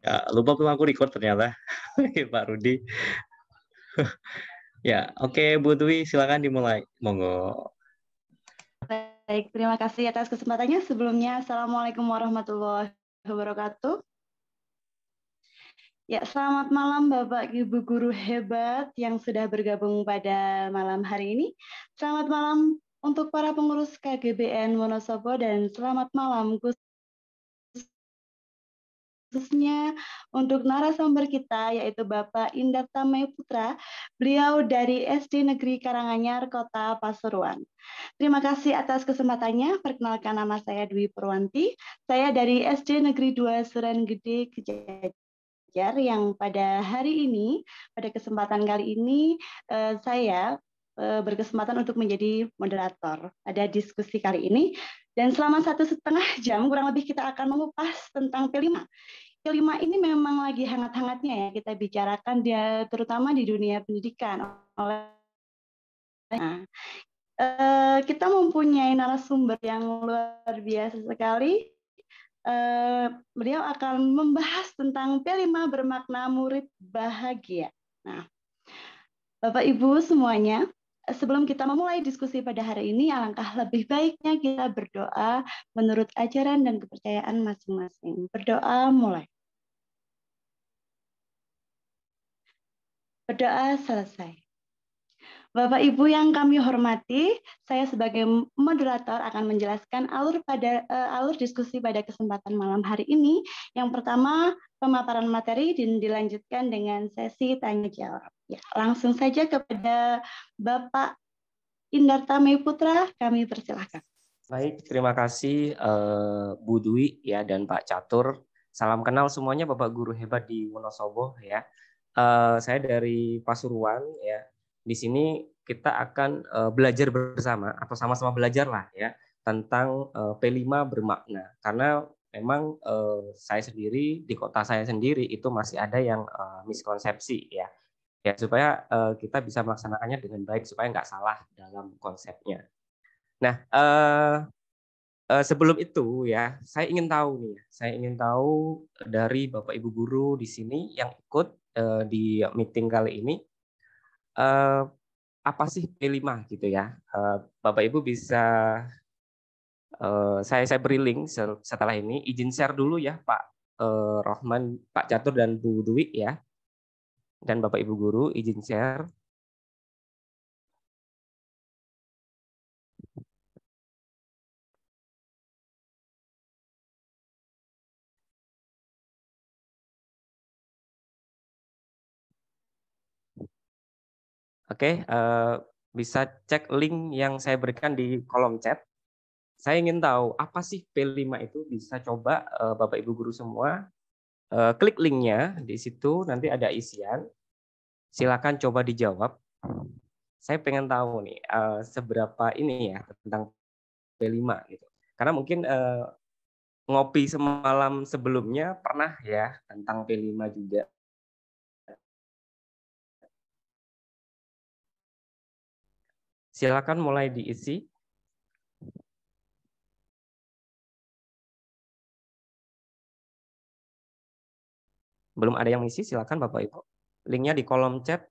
Ya, lupa belum aku record ternyata. Pak Rudi. Ya, oke Bu Dwi, silakan dimulai. Monggo. Baik, terima kasih atas kesempatannya. Sebelumnya, Assalamualaikum warahmatullahi wabarakatuh. Ya, selamat malam Bapak Ibu guru hebat yang sudah bergabung pada malam hari ini. Selamat malam untuk para pengurus KGBN Wonosobo dan selamat malam khususnya untuk narasumber kita yaitu Bapak Indarta Putra, beliau dari SD Negeri Karanganyar, Kota Pasuruan. Terima kasih atas kesempatannya. Perkenalkan nama saya Dwi Purwanti. Saya dari SD Negeri 2 Surengede, Kejajar yang pada hari ini, pada kesempatan kali ini saya berkesempatan untuk menjadi moderator pada diskusi kali ini. Dan selama 1,5 jam kurang lebih kita akan mengupas tentang P5. P5 ini memang lagi hangat-hangatnya ya kita bicarakan dia terutama di dunia pendidikan. Nah, kita mempunyai narasumber yang luar biasa sekali. Beliau akan membahas tentang P5 bermakna murid bahagia. Nah, Bapak Ibu semuanya, sebelum kita memulai diskusi pada hari ini, alangkah lebih baiknya kita berdoa menurut ajaran dan kepercayaan masing-masing. Berdoa mulai. Berdoa selesai. Bapak Ibu yang kami hormati, saya sebagai moderator akan menjelaskan alur diskusi pada kesempatan malam hari ini. Yang pertama, pemaparan materi dan dilanjutkan dengan sesi tanya jawab. Ya, langsung saja kepada Bapak Indarta Putra, kami persilahkan. Baik, terima kasih Bu Dwi ya dan Pak Catur. Salam kenal semuanya Bapak guru hebat di Wonosobo ya. Saya dari Pasuruan ya. Di sini kita akan belajar bersama atau sama-sama belajar lah ya tentang P5 bermakna. Karena memang saya sendiri di kota saya sendiri itu masih ada yang miskonsepsi ya. Ya supaya kita bisa melaksanakannya dengan baik supaya nggak salah dalam konsepnya. Nah, sebelum itu ya, saya ingin tahu dari Bapak Ibu guru di sini yang ikut di meeting kali ini, apa sih P5 gitu ya? Bapak Ibu bisa saya beri link setelah ini. Izin share dulu ya Pak Rohman, Pak Catur dan Bu Dwi ya, dan Bapak Ibu guru izin share. Oke, bisa cek link yang saya berikan di kolom chat. Saya ingin tahu apa sih P5 itu, bisa coba Bapak Ibu guru semua klik linknya di situ, nanti ada isian. Silakan coba dijawab. Saya pengen tahu nih seberapa ini ya tentang P5 gitu. Karena mungkin ngopi semalam sebelumnya pernah ya tentang P5 juga. Silakan mulai diisi. Belum ada yang mengisi, silakan Bapak Ibu. Linknya di kolom chat.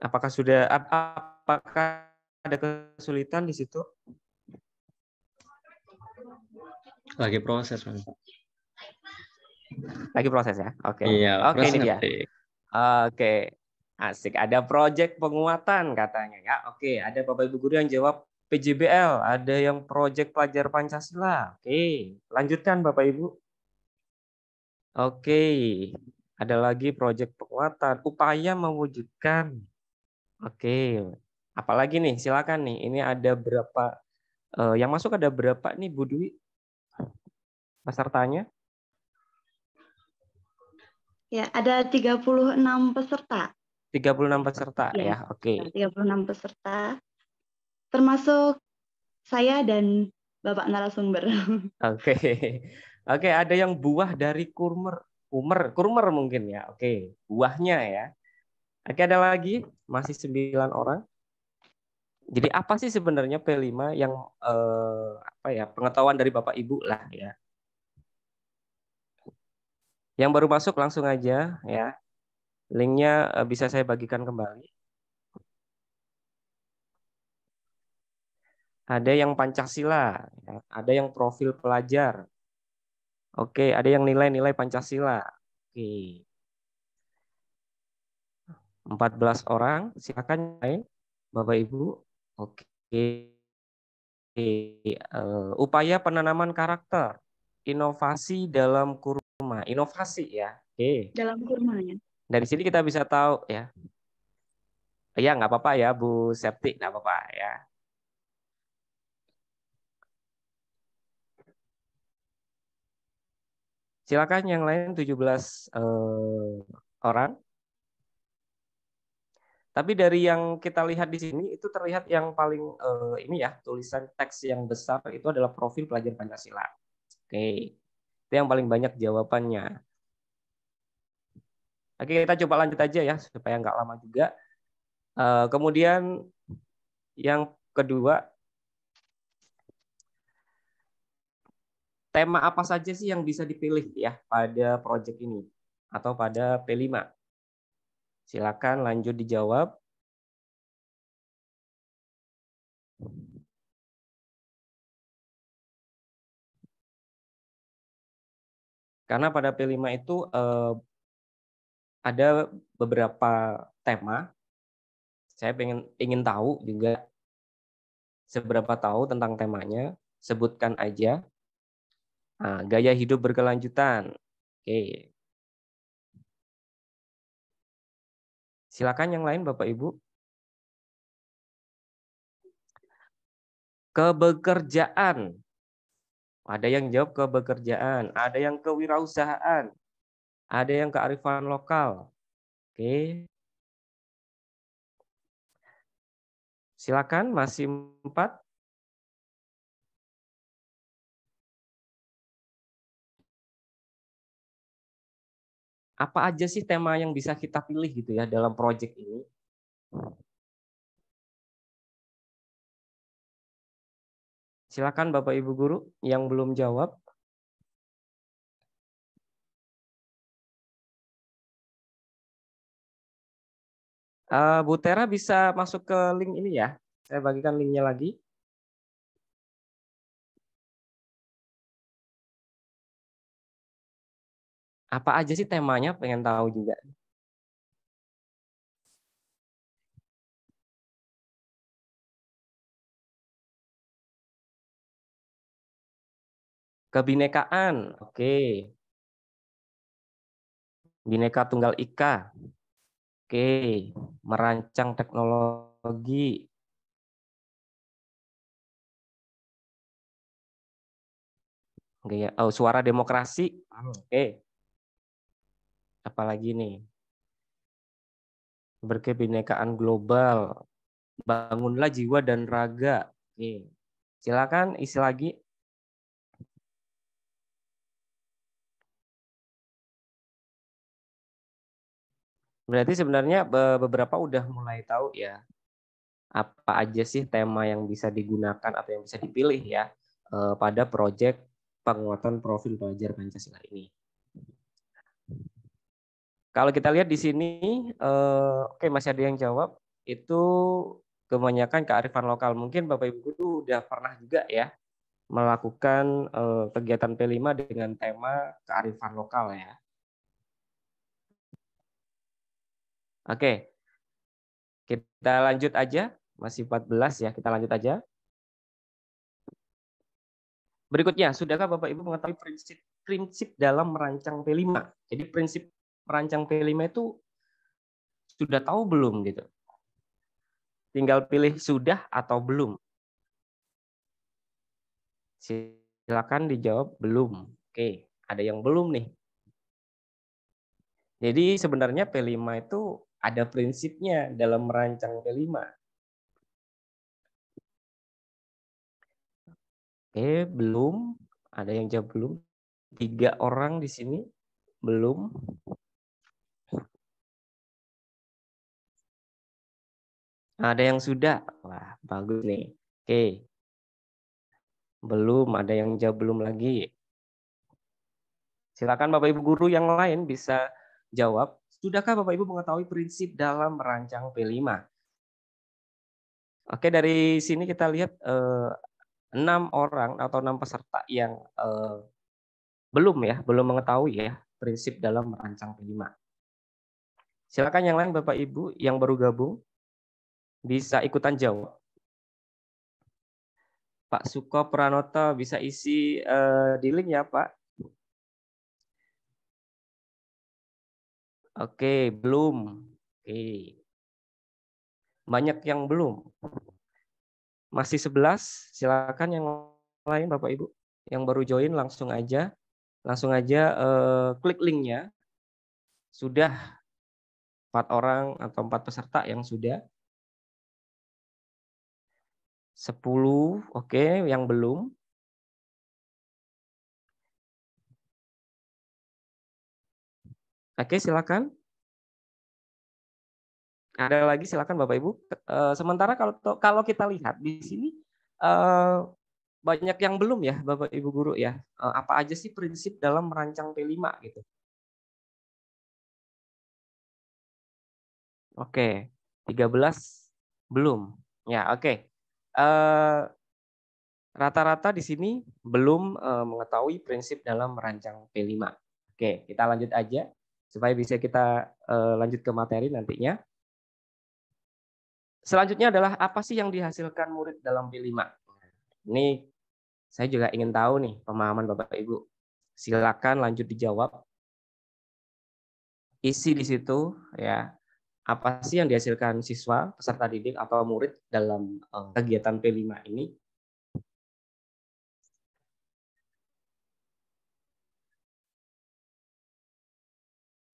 Apakah ada kesulitan di situ? Lagi proses, Mas. Lagi proses ya. Oke. Iya, Oke, ini dia. ngerti. Oke. Asik. Ada proyek penguatan katanya ya. Oke, ada Bapak Ibu guru yang jawab PJBL, ada yang proyek pelajar Pancasila. Oke, lanjutkan Bapak Ibu. Oke. Ada lagi proyek penguatan, upaya mewujudkan. Oke. Apalagi nih? Silakan nih. Ini ada berapa yang masuk, ada berapa nih Bu Dwi? Pesertanya? Ya, ada 36 peserta. 36 peserta ya, Oke. 36 peserta. Termasuk saya dan Bapak narasumber. Oke. Oke, ada yang buah dari kurma. Kurmer mungkin ya. Oke, buahnya ya. Oke, ada lagi, masih 9 orang. Jadi apa sih sebenarnya P5 yang apa ya, pengetahuan dari Bapak Ibu lah ya. Yang baru masuk langsung aja ya. Linknya bisa saya bagikan kembali. Ada yang Pancasila, ya. Ada yang profil pelajar. Oke, ada yang nilai-nilai Pancasila. Oke. 14 orang, silakan main Bapak Ibu. Oke. Upaya penanaman karakter, inovasi dalam kurma, inovasi ya. Oke. Dalam kurmanya. Dari sini kita bisa tahu ya. Ya nggak apa-apa ya Bu Septi, nggak apa-apa ya. Silakan yang lain 17 orang. Tapi dari yang kita lihat di sini itu terlihat yang paling ini ya, tulisan teks yang besar itu adalah profil pelajar Pancasila. Oke. Itu yang paling banyak jawabannya. Oke, kita coba lanjut aja ya supaya nggak lama juga. Kemudian yang kedua, tema apa saja sih yang bisa dipilih ya pada proyek ini atau pada P5? Silakan lanjut dijawab. Karena pada P5 itu ada beberapa tema. Saya ingin tahu juga seberapa tahu tentang temanya. Sebutkan aja. Nah, gaya hidup berkelanjutan. Oke. Silakan yang lain Bapak Ibu. Kebekerjaan. Ada yang jawab kebekerjaan, ada yang kewirausahaan, ada yang kearifan lokal. Oke. Silakan, masih 4. Apa aja sih tema yang bisa kita pilih gitu ya dalam proyek ini? Silakan Bapak Ibu guru yang belum jawab. Bu Tera bisa masuk ke link ini ya. Saya bagikan linknya lagi. Apa aja sih temanya? Pengen tahu juga. Kebinekaan, oke. Bhinneka Tunggal Ika, oke. Merancang teknologi, oke ya. Oh, suara demokrasi, oke. Apalagi nih? Berkebinekaan global, bangunlah jiwa dan raga. Oke. Silakan isi lagi. Berarti sebenarnya beberapa udah mulai tahu ya apa aja sih tema yang bisa digunakan atau yang bisa dipilih ya pada proyek penguatan profil pelajar Pancasila ini. Kalau kita lihat di sini, oke masih ada yang jawab, itu kebanyakan kearifan lokal. Mungkin Bapak Ibu guru udah pernah juga ya melakukan kegiatan P5 dengan tema kearifan lokal ya. Oke, kita lanjut aja, masih 14 ya, kita lanjut aja. Berikutnya, sudahkah Bapak Ibu mengetahui prinsip dalam merancang P5? Jadi prinsip merancang P5 itu sudah tahu belum gitu? Tinggal pilih sudah atau belum. Silakan dijawab belum. Oke, ada yang belum nih. Jadi sebenarnya P5 itu ada prinsipnya dalam merancang P5. Oke, belum. Ada yang jawab belum. 3 orang di sini Belum. Ada yang sudah? Wah, bagus nih. Oke. Belum, ada yang jawab belum lagi. Silakan Bapak Ibu guru yang lain bisa jawab. Sudahkah Bapak Ibu mengetahui prinsip dalam merancang P5? Oke, dari sini kita lihat 6 orang atau 6 peserta yang belum mengetahui ya prinsip dalam merancang P5. Silakan yang lain Bapak Ibu yang baru gabung bisa ikutan jawab. Pak Suko Pranoto bisa isi di link ya Pak. Oke, belum. Oke. Banyak yang belum. Masih 11, silakan yang lain Bapak Ibu. Yang baru join langsung aja klik linknya. Sudah 4 orang atau 4 peserta yang sudah. 10, oke, yang belum. Oke, silakan. Ada lagi silakan Bapak Ibu. Sementara kalau kita lihat di sini banyak yang belum ya Bapak Ibu guru ya. Apa aja sih prinsip dalam merancang P5 gitu. Oke, 13 belum. Ya, oke. Rata-rata di sini belum mengetahui prinsip dalam merancang P5. Oke, kita lanjut aja supaya bisa kita lanjut ke materi nantinya. Selanjutnya adalah apa sih yang dihasilkan murid dalam P5? Ini saya juga ingin tahu nih pemahaman Bapak Ibu. Silakan lanjut dijawab. Isi di situ ya. Apa sih yang dihasilkan siswa, peserta didik atau murid dalam kegiatan P5 ini?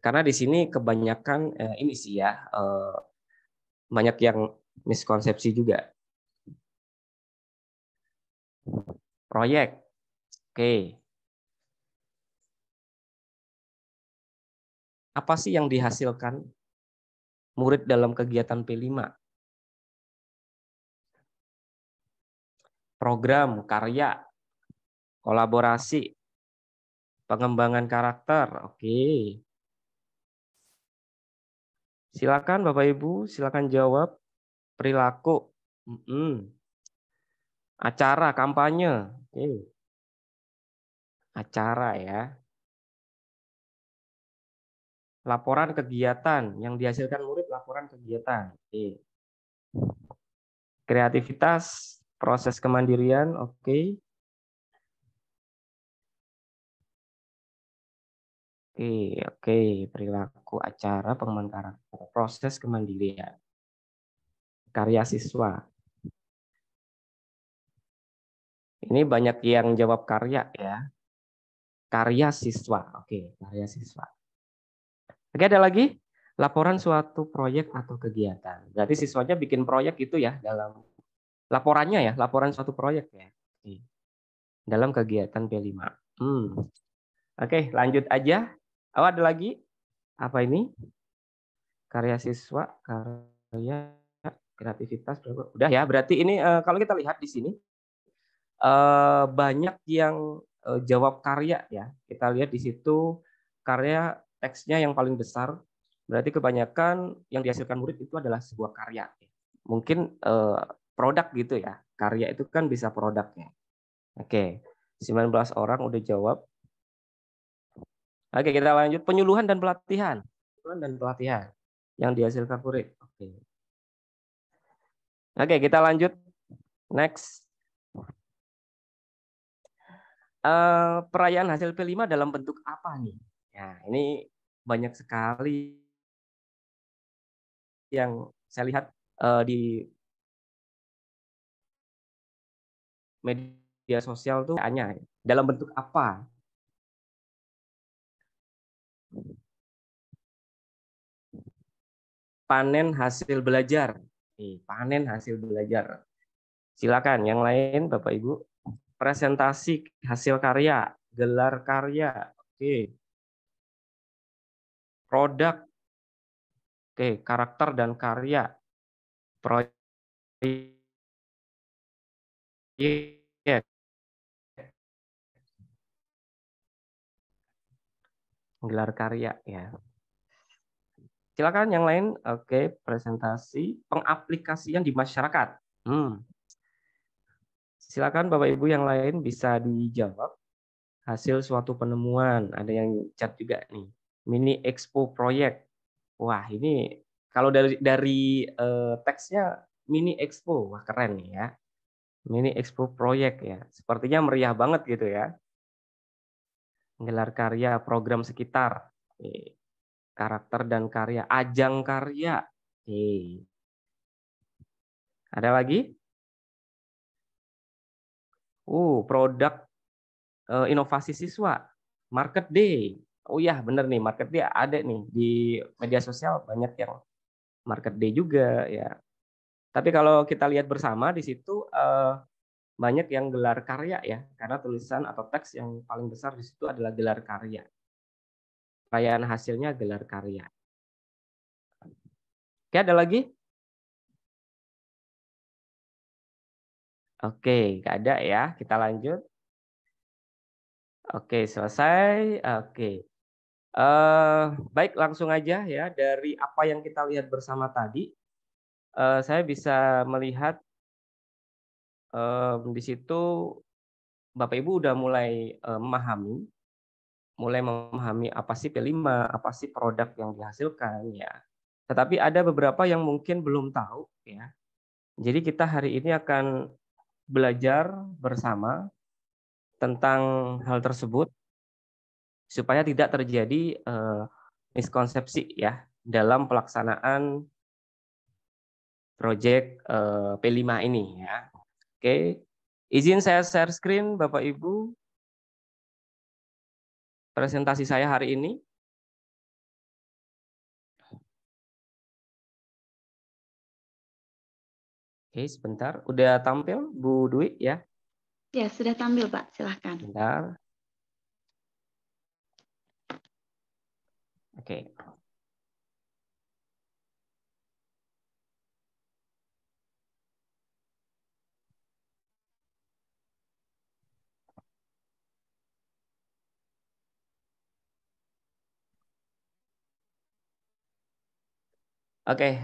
Karena di sini kebanyakan ini sih ya banyak yang miskonsepsi juga. Proyek, oke. Apa sih yang dihasilkan murid dalam kegiatan P5? Program, karya, kolaborasi, pengembangan karakter, oke. Silakan Bapak Ibu, silakan jawab. Perilaku, acara, kampanye, oke. Acara ya. Laporan kegiatan, yang dihasilkan murid laporan kegiatan, oke. Kreativitas, proses kemandirian, oke. Oke, perilaku, acara, pengembangan karakter, proses kemandirian, karya siswa. Ini banyak yang jawab karya ya. Karya siswa, oke, karya siswa. Oke, ada lagi? Laporan suatu proyek atau kegiatan. Berarti siswanya bikin proyek itu ya dalam laporannya ya, laporan suatu proyek ya. Oke. Dalam kegiatan P5. Oke, lanjut aja. Oh, ada lagi? Apa ini? Karya siswa, karya, kreativitas. Udah ya, berarti ini kalau kita lihat di sini banyak yang jawab karya ya. Kita lihat di situ karya teksnya yang paling besar. Berarti kebanyakan yang dihasilkan murid itu adalah sebuah karya. Mungkin produk gitu ya. Karya itu kan bisa produknya. Oke, 19 orang udah jawab. Oke, kita lanjut penyuluhan dan pelatihan. Penyuluhan dan pelatihan yang dihasilkan murid. Oke, kita lanjut. Next. Perayaan hasil P5 dalam bentuk apa nih? Ya, ini banyak sekali yang saya lihat di media sosial tuh hanya dalam bentuk apa? Panen hasil belajar. Panen hasil belajar. Silakan yang lain Bapak Ibu. Presentasi hasil karya, gelar karya. Oke. produk, oke, karakter dan karya, proyek, gelar karya ya. Silakan yang lain. Oke, presentasi pengaplikasian di masyarakat. Silakan Bapak Ibu yang lain bisa dijawab. Hasil suatu penemuan, ada yang chat juga nih. Mini Expo proyek. Wah, ini kalau dari teksnya Mini Expo, wah keren nih ya. Mini Expo proyek ya. Sepertinya meriah banget gitu ya. Gelar karya, program sekitar. Karakter dan karya, ajang karya. Ada lagi? Produk inovasi siswa, Market Day. Oh ya, bener nih, Market Day ada nih di media sosial, banyak yang Market Day juga ya. Tapi kalau kita lihat bersama di situ banyak yang gelar karya ya, karena tulisan atau teks yang paling besar di situ adalah gelar karya. Perayaan hasilnya gelar karya. Oke, ada lagi? Oke, nggak ada ya. Kita lanjut. Oke, selesai. Oke. Baik, langsung aja ya. Dari apa yang kita lihat bersama tadi, saya bisa melihat di situ Bapak Ibu udah mulai memahami apa sih P5, apa sih produk yang dihasilkan ya. Tetapi ada beberapa yang mungkin belum tahu ya. Jadi kita hari ini akan belajar bersama tentang hal tersebut supaya tidak terjadi miskonsepsi ya dalam pelaksanaan proyek P5 ini ya. Oke. Izin saya share screen Bapak Ibu presentasi saya hari ini. Oke, sebentar. Udah tampil Bu Dwi ya? Ya, sudah tampil Pak, silahkan. Bentar. Oke. Oke,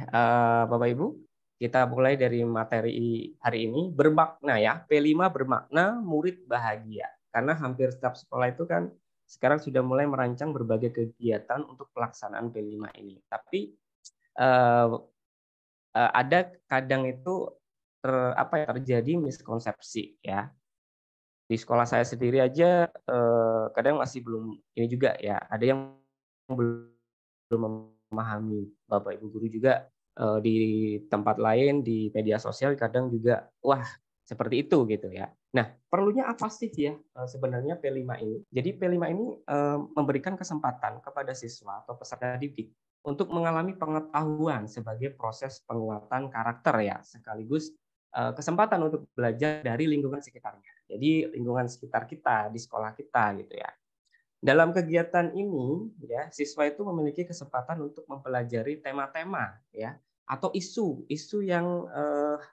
Bapak Ibu, kita mulai dari materi hari ini. Bermakna ya, P5 bermakna murid bahagia. Karena hampir setiap sekolah itu kan sekarang sudah mulai merancang berbagai kegiatan untuk pelaksanaan P5 ini. Tapi ada kadang itu terjadi miskonsepsi ya. Di sekolah saya sendiri aja kadang masih belum ini juga ya. Ada yang belum memahami. Bapak Ibu guru juga di tempat lain di media sosial kadang juga wah seperti itu gitu ya. Nah, perlunya apa sih ya sebenarnya P5 ini? Jadi P5 ini memberikan kesempatan kepada siswa atau peserta didik untuk mengalami pengetahuan sebagai proses penguatan karakter ya, sekaligus kesempatan untuk belajar dari lingkungan sekitarnya. Jadi lingkungan sekitar kita di sekolah kita gitu ya. Dalam kegiatan ini, ya, siswa itu memiliki kesempatan untuk mempelajari tema-tema, ya, atau isu yang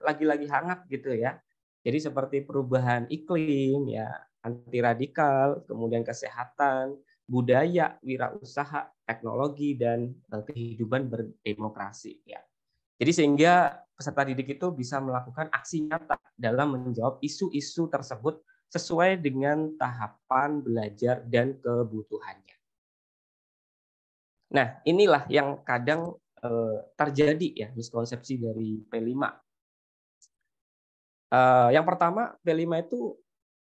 lagi-lagi hangat gitu ya. Jadi seperti perubahan iklim, ya, anti radikal, kemudian kesehatan, budaya, wirausaha, teknologi, dan kehidupan berdemokrasi, ya. Jadi sehingga peserta didik itu bisa melakukan aksi nyata dalam menjawab isu-isu tersebut sesuai dengan tahapan belajar dan kebutuhannya. Nah, inilah yang kadang terjadi ya miskonsepsi dari P5. Yang pertama, P5 itu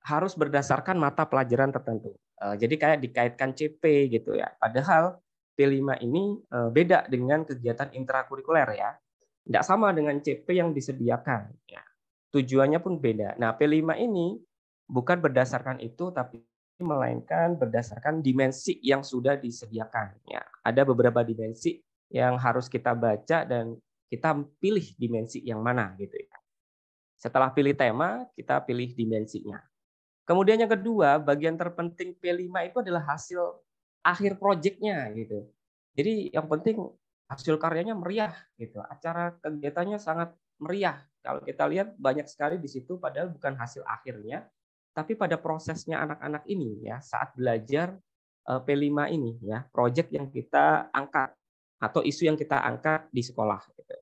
harus berdasarkan mata pelajaran tertentu. Jadi kayak dikaitkan CP gitu ya. Padahal P5 ini beda dengan kegiatan intrakurikuler ya. Tidak sama dengan CP yang disediakan. Ya. Tujuannya pun beda. Nah, P5 ini bukan berdasarkan itu, tapi melainkan berdasarkan dimensi yang sudah disediakan. Ya, ada beberapa dimensi yang harus kita baca dan kita pilih dimensi yang mana gitu ya. Setelah pilih tema, kita pilih dimensinya. Kemudian yang kedua, bagian terpenting P5 itu adalah hasil akhir proyeknya gitu. Jadi yang penting hasil karyanya meriah gitu. Acara kegiatannya sangat meriah. Kalau kita lihat banyak sekali di situ padahal bukan hasil akhirnya, tapi pada prosesnya anak-anak ini ya saat belajar P5 ini ya, proyek yang kita angkat atau isu yang kita angkat di sekolah gitu.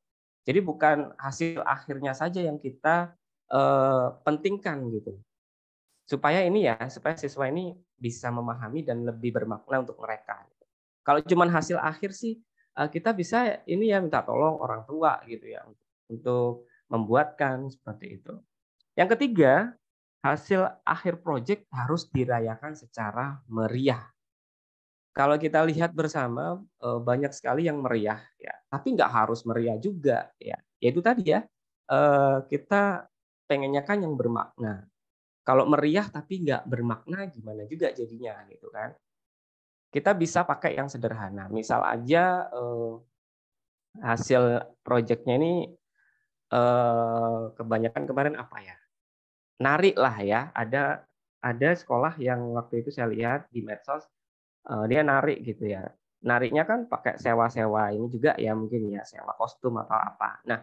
Jadi bukan hasil akhirnya saja yang kita pentingkan gitu. Supaya siswa ini bisa memahami dan lebih bermakna untuk mereka. Kalau cuma hasil akhir sih kita bisa ini ya minta tolong orang tua gitu ya untuk membuatkan seperti itu. Yang ketiga, hasil akhir proyek harus dirayakan secara meriah. Kalau kita lihat bersama banyak sekali yang meriah ya, tapi nggak harus meriah juga ya. Yaitu tadi ya kita pengennya kan yang bermakna. Kalau meriah tapi nggak bermakna gimana juga jadinya gitu kan. Kita bisa pakai yang sederhana. Misal aja hasil proyeknya ini kebanyakan kemarin apa ya? Nari lah ya. Ada sekolah yang waktu itu saya lihat di medsos dia nari gitu ya. Nariknya kan pakai sewa-sewa ini juga ya mungkin ya sewa kostum atau apa. Nah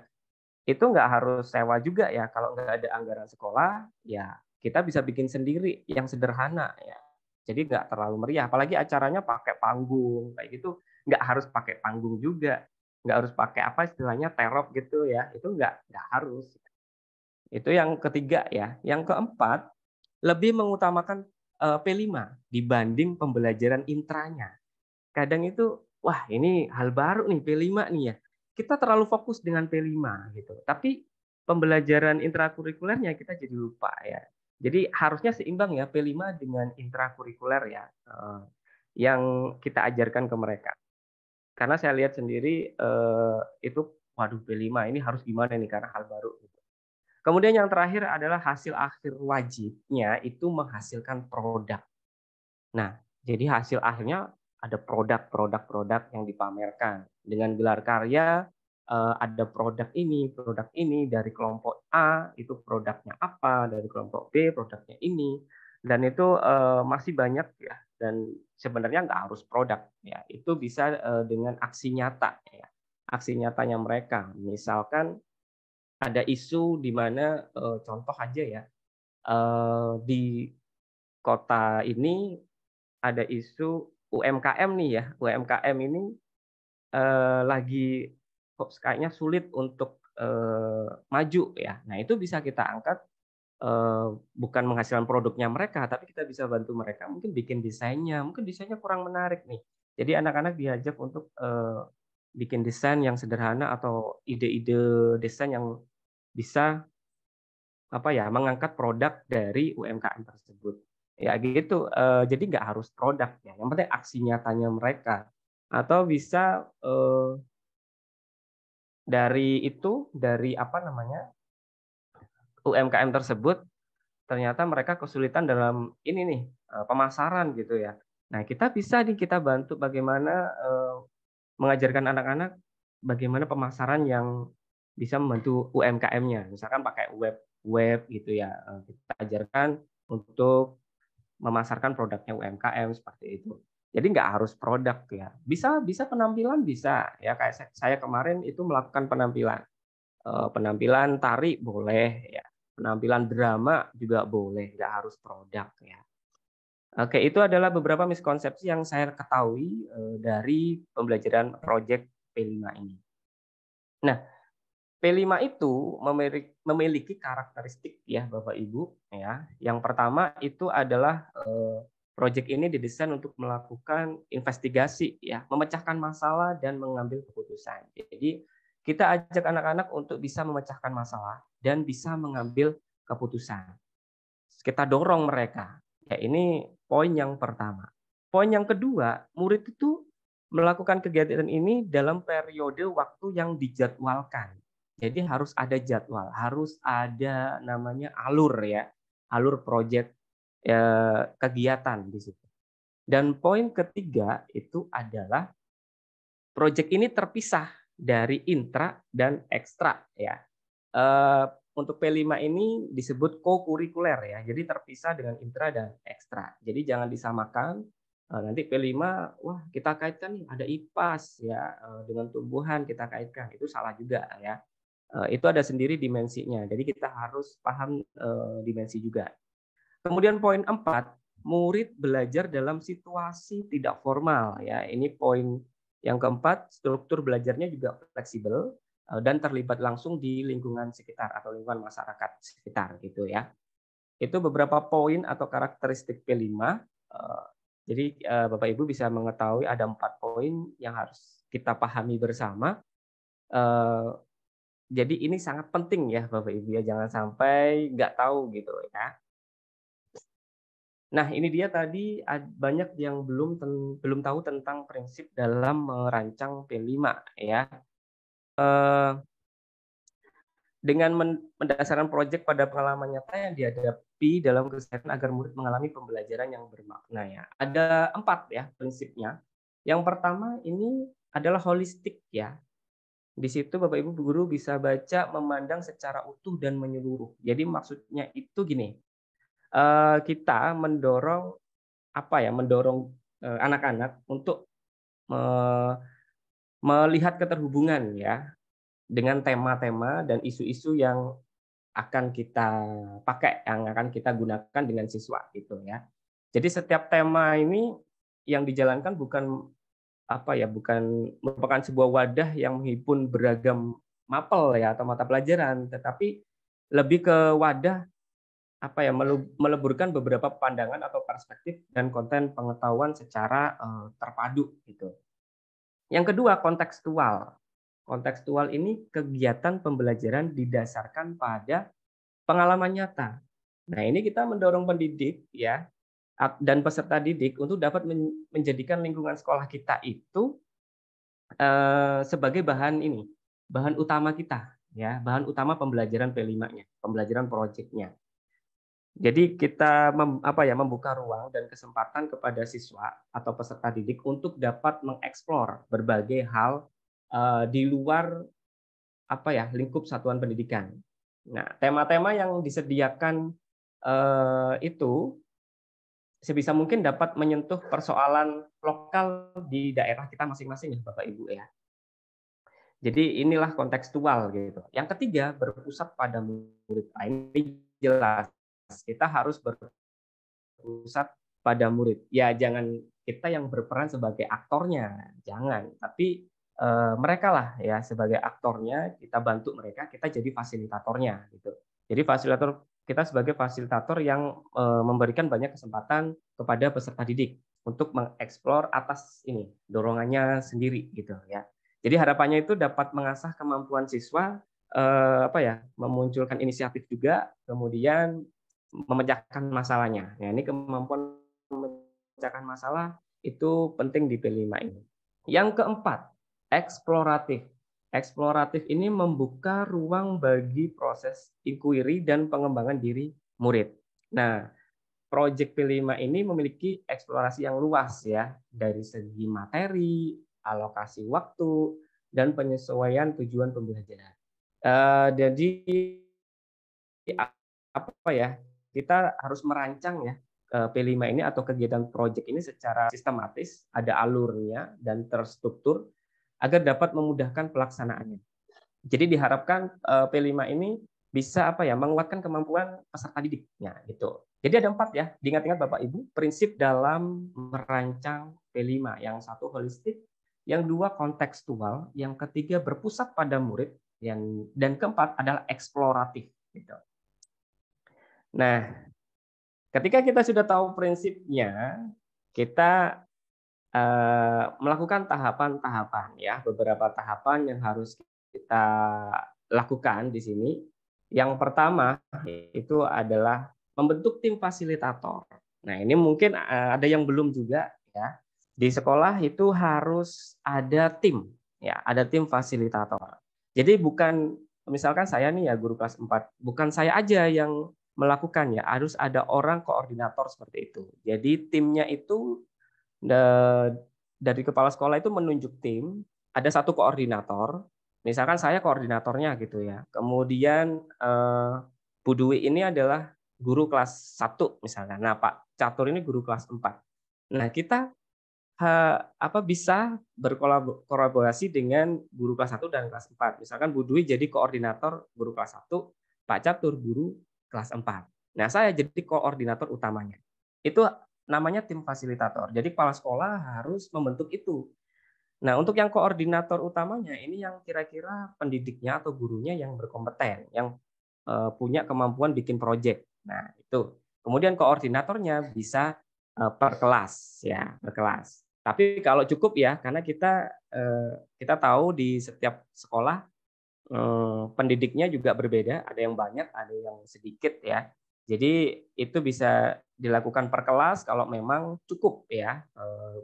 itu nggak harus sewa juga ya. Kalau nggak ada anggaran sekolah ya kita bisa bikin sendiri yang sederhana ya. Jadi nggak terlalu meriah. Apalagi acaranya pakai panggung kayak gitu. Nggak harus pakai panggung juga. Nggak harus pakai apa istilahnya terop gitu ya. Itu nggak harus. Itu yang ketiga ya. Yang keempat, lebih mengutamakan P5 dibanding pembelajaran intranya. Kadang itu, wah ini hal baru nih P5 nih ya. Kita terlalu fokus dengan P5 gitu. Tapi pembelajaran intrakurikulernya kita jadi lupa ya. Jadi harusnya seimbang ya P5 dengan intrakurikuler ya. Yang kita ajarkan ke mereka. Karena saya lihat sendiri itu, waduh P5 ini harus gimana nih karena hal baru. Kemudian yang terakhir adalah hasil akhir wajibnya itu menghasilkan produk. Nah, jadi hasil akhirnya ada produk yang dipamerkan. Dengan gelar karya ada produk ini dari kelompok A itu produknya apa, dari kelompok B produknya ini, dan itu masih banyak ya. Dan sebenarnya nggak harus produk ya, itu bisa dengan aksi nyata ya, aksi nyatanya mereka. Misalkan ada isu di mana contoh aja ya di kota ini ada isu UMKM nih ya, UMKM ini lagi kok kayaknya sulit untuk maju ya. Nah itu bisa kita angkat bukan menghasilkan produknya mereka, tapi kita bisa bantu mereka mungkin bikin mungkin desainnya kurang menarik nih. Jadi anak-anak diajak untuk bikin desain yang sederhana atau ide-ide desain yang bisa apa ya mengangkat produk dari UMKM tersebut. Ya gitu, jadi nggak harus produk ya, yang penting aksi nyatanya mereka. Atau bisa dari apa namanya UMKM tersebut ternyata mereka kesulitan dalam ini nih pemasaran gitu ya. Nah kita bisa nih kita bantu bagaimana mengajarkan anak-anak bagaimana pemasaran yang bisa membantu UMKM-nya. Misalkan pakai web gitu ya. Kita ajarkan untuk memasarkan produknya UMKM seperti itu. Jadi nggak harus produk ya. Bisa penampilan bisa ya kayak saya kemarin itu melakukan penampilan. Penampilan tari boleh ya. Penampilan drama juga boleh, nggak harus produk ya. Oke, itu adalah beberapa miskonsepsi yang saya ketahui dari pembelajaran proyek P5 ini. Nah, P5 itu memiliki karakteristik ya Bapak Ibu ya. Yang pertama itu adalah proyek ini didesain untuk melakukan investigasi ya, memecahkan masalah dan mengambil keputusan. Jadi kita ajak anak-anak untuk bisa memecahkan masalah dan bisa mengambil keputusan. Kita dorong mereka. Ya, ini poin yang pertama. Poin yang kedua, murid itu melakukan kegiatan ini dalam periode waktu yang dijadwalkan. Jadi harus ada jadwal, harus ada namanya alur ya, alur proyek kegiatan di situ. Dan poin ketiga itu adalah proyek ini terpisah dari intra dan ekstra ya. Untuk P5 ini disebut co-kurikuler ya. Jadi terpisah dengan intra dan ekstra. Jadi jangan disamakan Nanti P5, wah kita kaitkan nih ada IPAS ya, dengan tumbuhan kita kaitkan, itu salah juga ya. Itu ada sendiri dimensinya, jadi kita harus paham dimensi juga. Kemudian poin 4, murid belajar dalam situasi tidak formal ya. Ini poin yang keempat, struktur belajarnya juga fleksibel dan terlibat langsung di lingkungan sekitar atau lingkungan masyarakat sekitar gitu ya. Itu beberapa poin atau karakteristik P5. Jadi Bapak Ibu bisa mengetahui ada 4 poin yang harus kita pahami bersama. Jadi ini sangat penting ya Bapak Ibu ya, jangan sampai nggak tahu gitu ya. Nah, ini dia tadi banyak yang belum tahu tentang prinsip dalam merancang P5 ya. Dengan mendasarkan proyek pada pengalaman nyata yang dihadapi dalam keseharian agar murid mengalami pembelajaran yang bermakna ya. Ada 4 ya prinsipnya. Yang pertama ini adalah holistik ya. Di situ Bapak Ibu guru bisa baca, memandang secara utuh dan menyeluruh. Jadi maksudnya itu gini, kita mendorong anak-anak untuk melihat keterhubungan ya dengan tema-tema dan isu-isu yang akan kita pakai, yang akan kita gunakan dengan siswa gitu ya. Jadi setiap tema ini yang dijalankan bukan merupakan sebuah wadah yang menghimpun beragam mapel ya atau mata pelajaran, tetapi lebih ke wadah meleburkan beberapa pandangan atau perspektif dan konten pengetahuan secara terpadu gitu. Yang kedua, kontekstual. Kontekstual ini kegiatan pembelajaran didasarkan pada pengalaman nyata. Nah, ini kita mendorong pendidik ya dan peserta didik untuk dapat menjadikan lingkungan sekolah kita itu sebagai bahan utama kita ya, bahan utama pembelajaran P5-nya, pembelajaran proyeknya. Jadi kita membuka ruang dan kesempatan kepada siswa atau peserta didik untuk dapat mengeksplor berbagai hal di luar lingkup satuan pendidikan. Nah, tema-tema yang disediakan itu sebisa mungkin dapat menyentuh persoalan lokal di daerah kita masing-masing ya Bapak Ibu ya. Jadi inilah kontekstual gitu. Yang ketiga, berpusat pada murid. Ini jelas kita harus berpusat pada murid. Ya jangan kita yang berperan sebagai aktornya, jangan. Tapi mereka lah ya sebagai aktornya, kita bantu mereka, kita jadi fasilitatornya gitu. Jadi kita sebagai fasilitator yang memberikan banyak kesempatan kepada peserta didik untuk mengeksplor atas dorongannya sendiri gitu ya. Jadi harapannya itu dapat mengasah kemampuan siswa memunculkan inisiatif juga, kemudian memecahkan masalahnya. Nah, ini kemampuan memecahkan masalah itu penting di P5 ini. Yang keempat, eksploratif. Eksploratif ini membuka ruang bagi proses inquiry dan pengembangan diri murid. Nah, proyek P5 ini memiliki eksplorasi yang luas ya, dari segi materi, alokasi waktu, dan penyesuaian tujuan pembelajaran. Jadi kita harus merancang ya P5 ini atau kegiatan proyek ini secara sistematis, ada alurnya dan terstruktur agar dapat memudahkan pelaksanaannya. Jadi diharapkan P5 ini bisa menguatkan kemampuan peserta didiknya gitu. Jadi ada 4 ya, diingat-ingat Bapak Ibu, prinsip dalam merancang P5. Yang satu holistik, yang dua kontekstual, yang ketiga berpusat pada murid, dan keempat adalah eksploratif gitu. Nah, ketika kita sudah tahu prinsipnya, kita melakukan tahapan-tahapan ya, beberapa tahapan yang harus kita lakukan di sini. Yang pertama itu adalah membentuk tim fasilitator. Nah, ini mungkin ada yang belum juga ya. Di sekolah itu harus ada tim ya, ada tim fasilitator. Jadi bukan misalkan saya nih ya guru kelas 4, bukan saya aja yang melakukan ya, harus ada orang koordinator seperti itu. Jadi timnya itu dari kepala sekolah itu menunjuk tim, ada satu koordinator, misalkan saya koordinatornya gitu ya. Kemudian Bu Dwi ini adalah guru kelas 1 misalnya. Nah, Pak Catur ini guru kelas 4. Nah, kita bisa berkolaborasi dengan guru kelas 1 dan kelas 4. Misalkan Bu Dwi jadi koordinator guru kelas 1, Pak Catur guru kelas 4. Nah, saya jadi koordinator utamanya. Itu namanya tim fasilitator. Jadi kepala sekolah harus membentuk itu. Nah, untuk yang koordinator utamanya ini yang kira-kira pendidiknya atau gurunya yang berkompeten, yang punya kemampuan bikin proyek. Nah, itu. Kemudian koordinatornya bisa per kelas ya, per kelas. Tapi kalau cukup ya, karena kita tahu di setiap sekolah pendidiknya juga berbeda, ada yang banyak, ada yang sedikit ya. Jadi itu bisa dilakukan per kelas kalau memang cukup ya,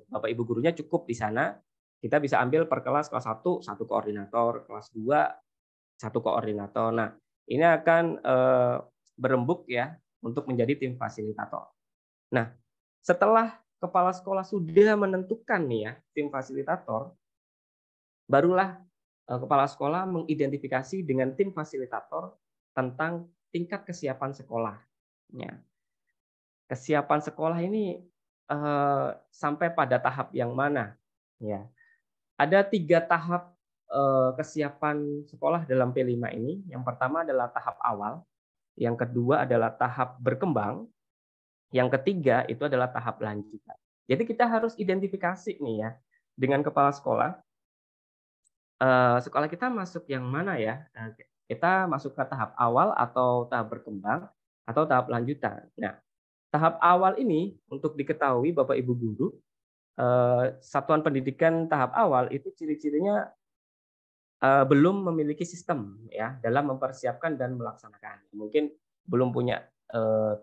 Bapak Ibu gurunya cukup di sana. Kita bisa ambil per kelas 1, 1 koordinator, kelas 2, 1 koordinator. Nah, ini akan berembuk ya untuk menjadi tim fasilitator. Nah, setelah kepala sekolah sudah menentukan nih ya tim fasilitator, barulah kepala sekolah mengidentifikasi dengan tim fasilitator tentang tingkat kesiapan sekolah. Ya. Kesiapan sekolah ini sampai pada tahap yang mana? Ya. Ada 3 tahap kesiapan sekolah dalam P5 ini. Yang pertama adalah tahap awal, yang kedua adalah tahap berkembang, yang ketiga itu adalah tahap lanjutan. Jadi kita harus identifikasi nih ya dengan kepala sekolah. Sekolah kita masuk yang mana ya? Kita masuk ke tahap awal atau tahap berkembang atau tahap lanjutan. Nah, tahap awal ini untuk diketahui Bapak Ibu guru, satuan pendidikan tahap awal itu ciri-cirinya belum memiliki sistem ya dalam mempersiapkan dan melaksanakan. Mungkin belum punya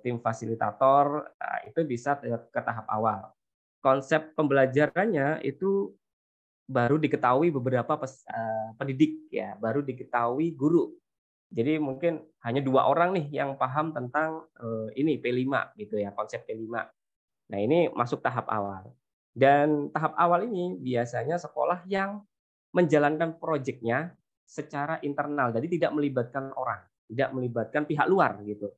tim fasilitator, itu bisa ke tahap awal. Konsep pembelajarannya itu baru diketahui beberapa pendidik ya, baru diketahui guru. Jadi mungkin hanya 2 orang nih yang paham tentang ini P5 gitu ya, konsep P5. Nah, ini masuk tahap awal. Dan tahap awal ini biasanya sekolah yang menjalankan proyeknya secara internal, jadi tidak melibatkan orang, tidak melibatkan pihak luar gitu,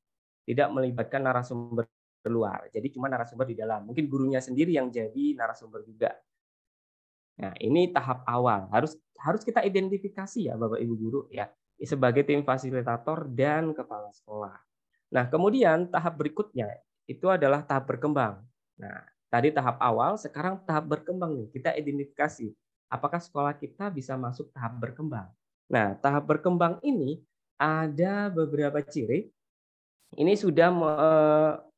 tidak melibatkan narasumber luar. Jadi cuma narasumber di dalam. Mungkin gurunya sendiri yang jadi narasumber juga. Nah, ini tahap awal. Harus kita identifikasi ya Bapak Ibu guru ya, sebagai tim fasilitator dan kepala sekolah. Nah, kemudian tahap berikutnya itu adalah tahap berkembang. Nah, tadi tahap awal, sekarang tahap berkembang nih. Kita identifikasi apakah sekolah kita bisa masuk tahap berkembang. Nah, tahap berkembang ini ada beberapa ciri. Ini sudah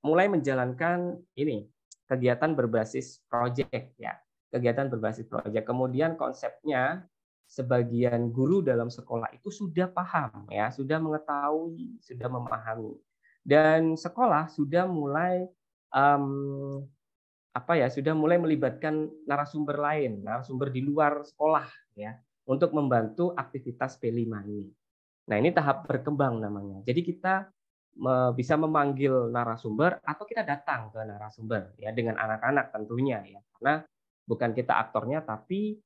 mulai menjalankan ini kegiatan berbasis proyek ya. Kegiatan berbasis proyek. Kemudian konsepnya sebagian guru dalam sekolah itu sudah paham ya, sudah mengetahui, sudah memahami. Dan sekolah sudah mulai sudah mulai melibatkan narasumber lain, narasumber di luar sekolah ya, untuk membantu aktivitas P5 ini. Nah, ini tahap berkembang namanya. Jadi kita bisa memanggil narasumber atau kita datang ke narasumber ya dengan anak-anak tentunya ya. Karena bukan kita aktornya tapi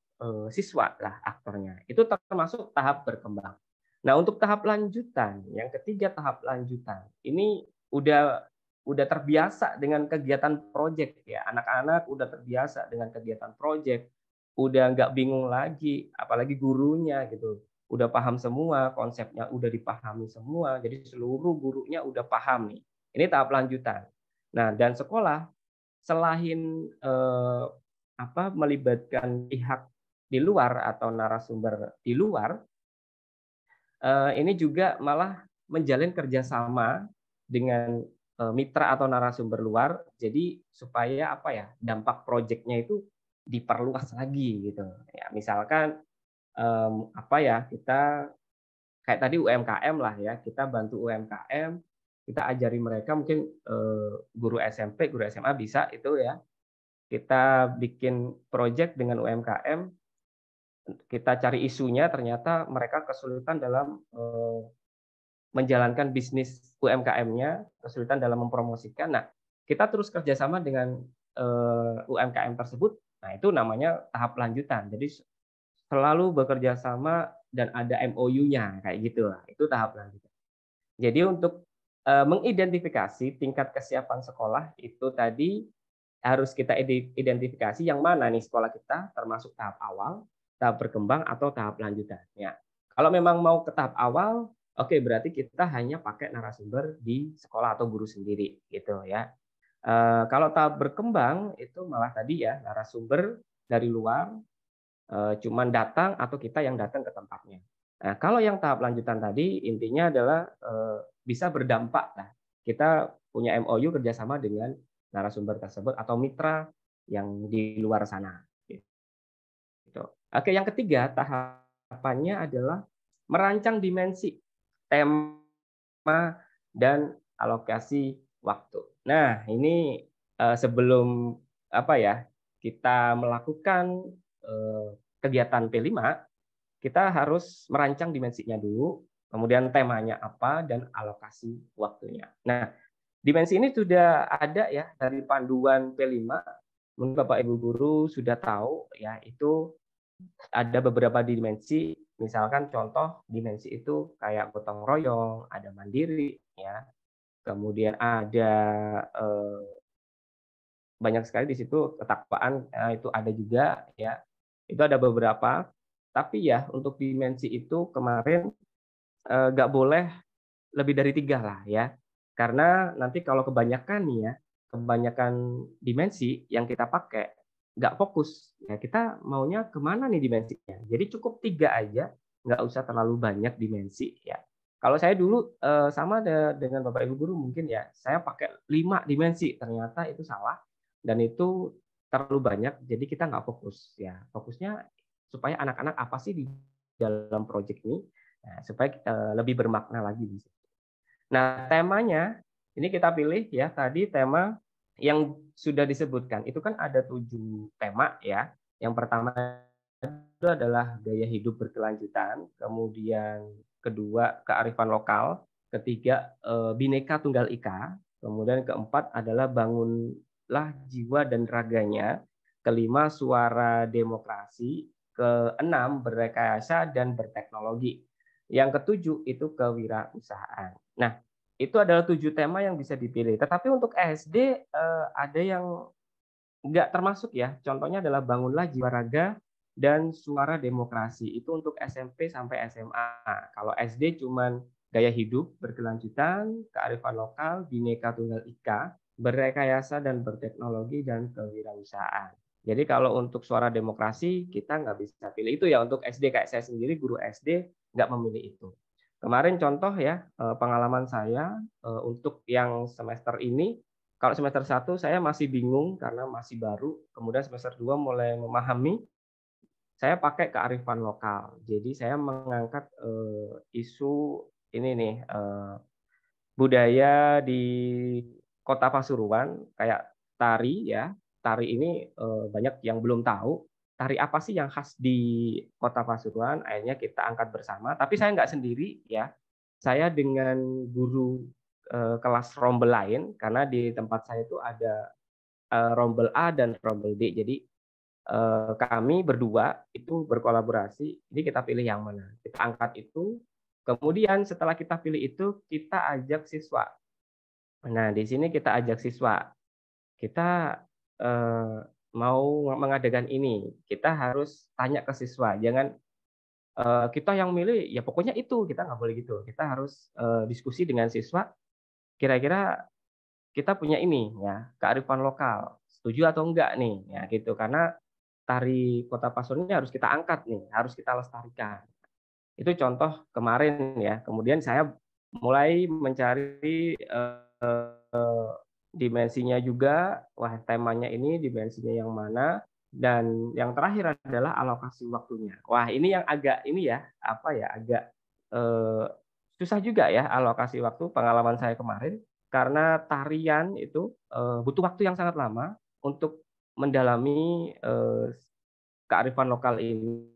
siswa lah aktornya. Itu termasuk tahap berkembang. Nah, untuk tahap lanjutan, yang ketiga tahap lanjutan, ini udah terbiasa dengan kegiatan proyek ya. Anak-anak udah terbiasa dengan kegiatan proyek, udah nggak bingung lagi, apalagi gurunya gitu. Udah paham semua, konsepnya udah dipahami semua, jadi seluruh gurunya udah paham nih. Ini tahap lanjutan. Nah, dan sekolah selain melibatkan pihak di luar atau narasumber di luar, ini juga malah menjalin kerjasama dengan mitra atau narasumber luar, jadi supaya dampak proyeknya itu diperluas lagi gitu. Ya, misalkan kita kayak tadi UMKM lah ya, kita bantu UMKM, kita ajari mereka mungkin guru SMP, guru SMA bisa itu ya. Kita bikin proyek dengan UMKM, kita cari isunya, ternyata mereka kesulitan dalam menjalankan bisnis UMKM-nya, kesulitan dalam mempromosikan. Nah, kita terus kerjasama dengan UMKM tersebut. Nah, itu namanya tahap lanjutan. Jadi selalu bekerja sama dan ada MOU-nya kayak gitu lah. Itu tahap lanjutan. Jadi untuk mengidentifikasi tingkat kesiapan sekolah itu tadi harus kita identifikasi yang mana nih sekolah kita termasuk tahap awal, tahap berkembang, atau tahap lanjutan. Ya. Kalau memang mau ke tahap awal, oke, berarti kita hanya pakai narasumber di sekolah atau guru sendiri, gitu ya. Kalau tahap berkembang itu malah tadi ya narasumber dari luar, cuman datang atau kita yang datang ke tempatnya. Nah, kalau yang tahap lanjutan tadi intinya adalah bisa berdampak lah. Kita punya MOU kerjasama dengan narasumber tersebut atau mitra yang di luar sana. Gitu. Oke, yang ketiga tahapannya adalah merancang dimensi, tema, dan alokasi waktu. Nah, ini sebelum apa ya kita melakukan kegiatan P5, kita harus merancang dimensinya dulu, kemudian temanya apa, dan alokasi waktunya. Nah, dimensi ini sudah ada ya dari panduan P5. Mungkin Bapak Ibu guru sudah tahu ya, itu ada beberapa dimensi. Misalkan contoh dimensi itu kayak gotong royong, ada mandiri ya. Kemudian ada banyak sekali di situ ketakwaan, itu ada juga ya. Itu ada beberapa. Tapi ya untuk dimensi itu kemarin nggak boleh lebih dari 3 lah ya. Karena nanti kalau kebanyakan nih ya, kebanyakan dimensi yang kita pakai nggak fokus. Ya kita maunya kemana nih dimensinya. Jadi cukup 3 aja, nggak usah terlalu banyak dimensi ya. Kalau saya dulu sama dengan Bapak Ibu guru mungkin ya, saya pakai 5 dimensi, ternyata itu salah dan itu terlalu banyak, jadi kita nggak fokus ya. Fokusnya supaya anak-anak apa sih di dalam proyek ini, nah, supaya lebih bermakna lagi di situ. Nah, temanya ini kita pilih ya tadi tema yang sudah disebutkan. Itu kan ada 7 tema ya. Yang pertama itu adalah gaya hidup berkelanjutan, kemudian kedua kearifan lokal, ketiga Bhinneka Tunggal Ika, kemudian keempat adalah bangunlah jiwa dan raganya, kelima suara demokrasi, keenam berrekayasa dan berteknologi. Yang ketujuh itu kewirausahaan. Nah, itu adalah 7 tema yang bisa dipilih. Tetapi untuk SD ada yang nggak termasuk ya. Contohnya adalah bangunlah jiwa raga dan suara demokrasi. Itu untuk SMP sampai SMA. Kalau SD cuman gaya hidup berkelanjutan, kearifan lokal, Bhinneka Tunggal Ika, berrekayasa dan berteknologi, dan kewirausahaan. Jadi kalau untuk suara demokrasi kita nggak bisa pilih itu ya. Untuk SD kayak saya sendiri guru SD nggak memilih itu. Kemarin contoh ya pengalaman saya untuk yang semester ini, kalau semester 1 saya masih bingung karena masih baru, kemudian semester 2 mulai memahami, saya pakai kearifan lokal. Jadi saya mengangkat isu ini nih budaya di Kota Pasuruan kayak tari ya. Tari ini banyak yang belum tahu. Tari apa sih yang khas di Kota Pasuruan? Akhirnya kita angkat bersama. Tapi saya nggak sendiri ya. Saya dengan guru kelas rombel lain karena di tempat saya itu ada rombel A dan rombel D. Jadi kami berdua itu berkolaborasi. Jadi kita pilih yang mana. Kita angkat itu. Kemudian setelah kita pilih itu, kita ajak siswa. Nah, di sini kita ajak siswa. Kita mau mengadakan ini. Kita harus tanya ke siswa. Jangan kita yang milih, ya pokoknya itu. Kita nggak boleh gitu. Kita harus diskusi dengan siswa. Kira-kira kita punya ini, ya kearifan lokal. Setuju atau enggak nih? Ya gitu. Karena tari Kota Pasuruan ini harus kita angkat nih. Harus kita lestarikan. Itu contoh kemarin ya. Kemudian saya mulai mencari dimensinya juga. Wah, temanya ini dimensinya yang mana? Dan yang terakhir adalah alokasi waktunya. Wah, ini yang agak ini ya, apa ya, agak susah juga ya alokasi waktu. Pengalaman saya kemarin karena tarian itu butuh waktu yang sangat lama untuk mendalami kearifan lokal ini.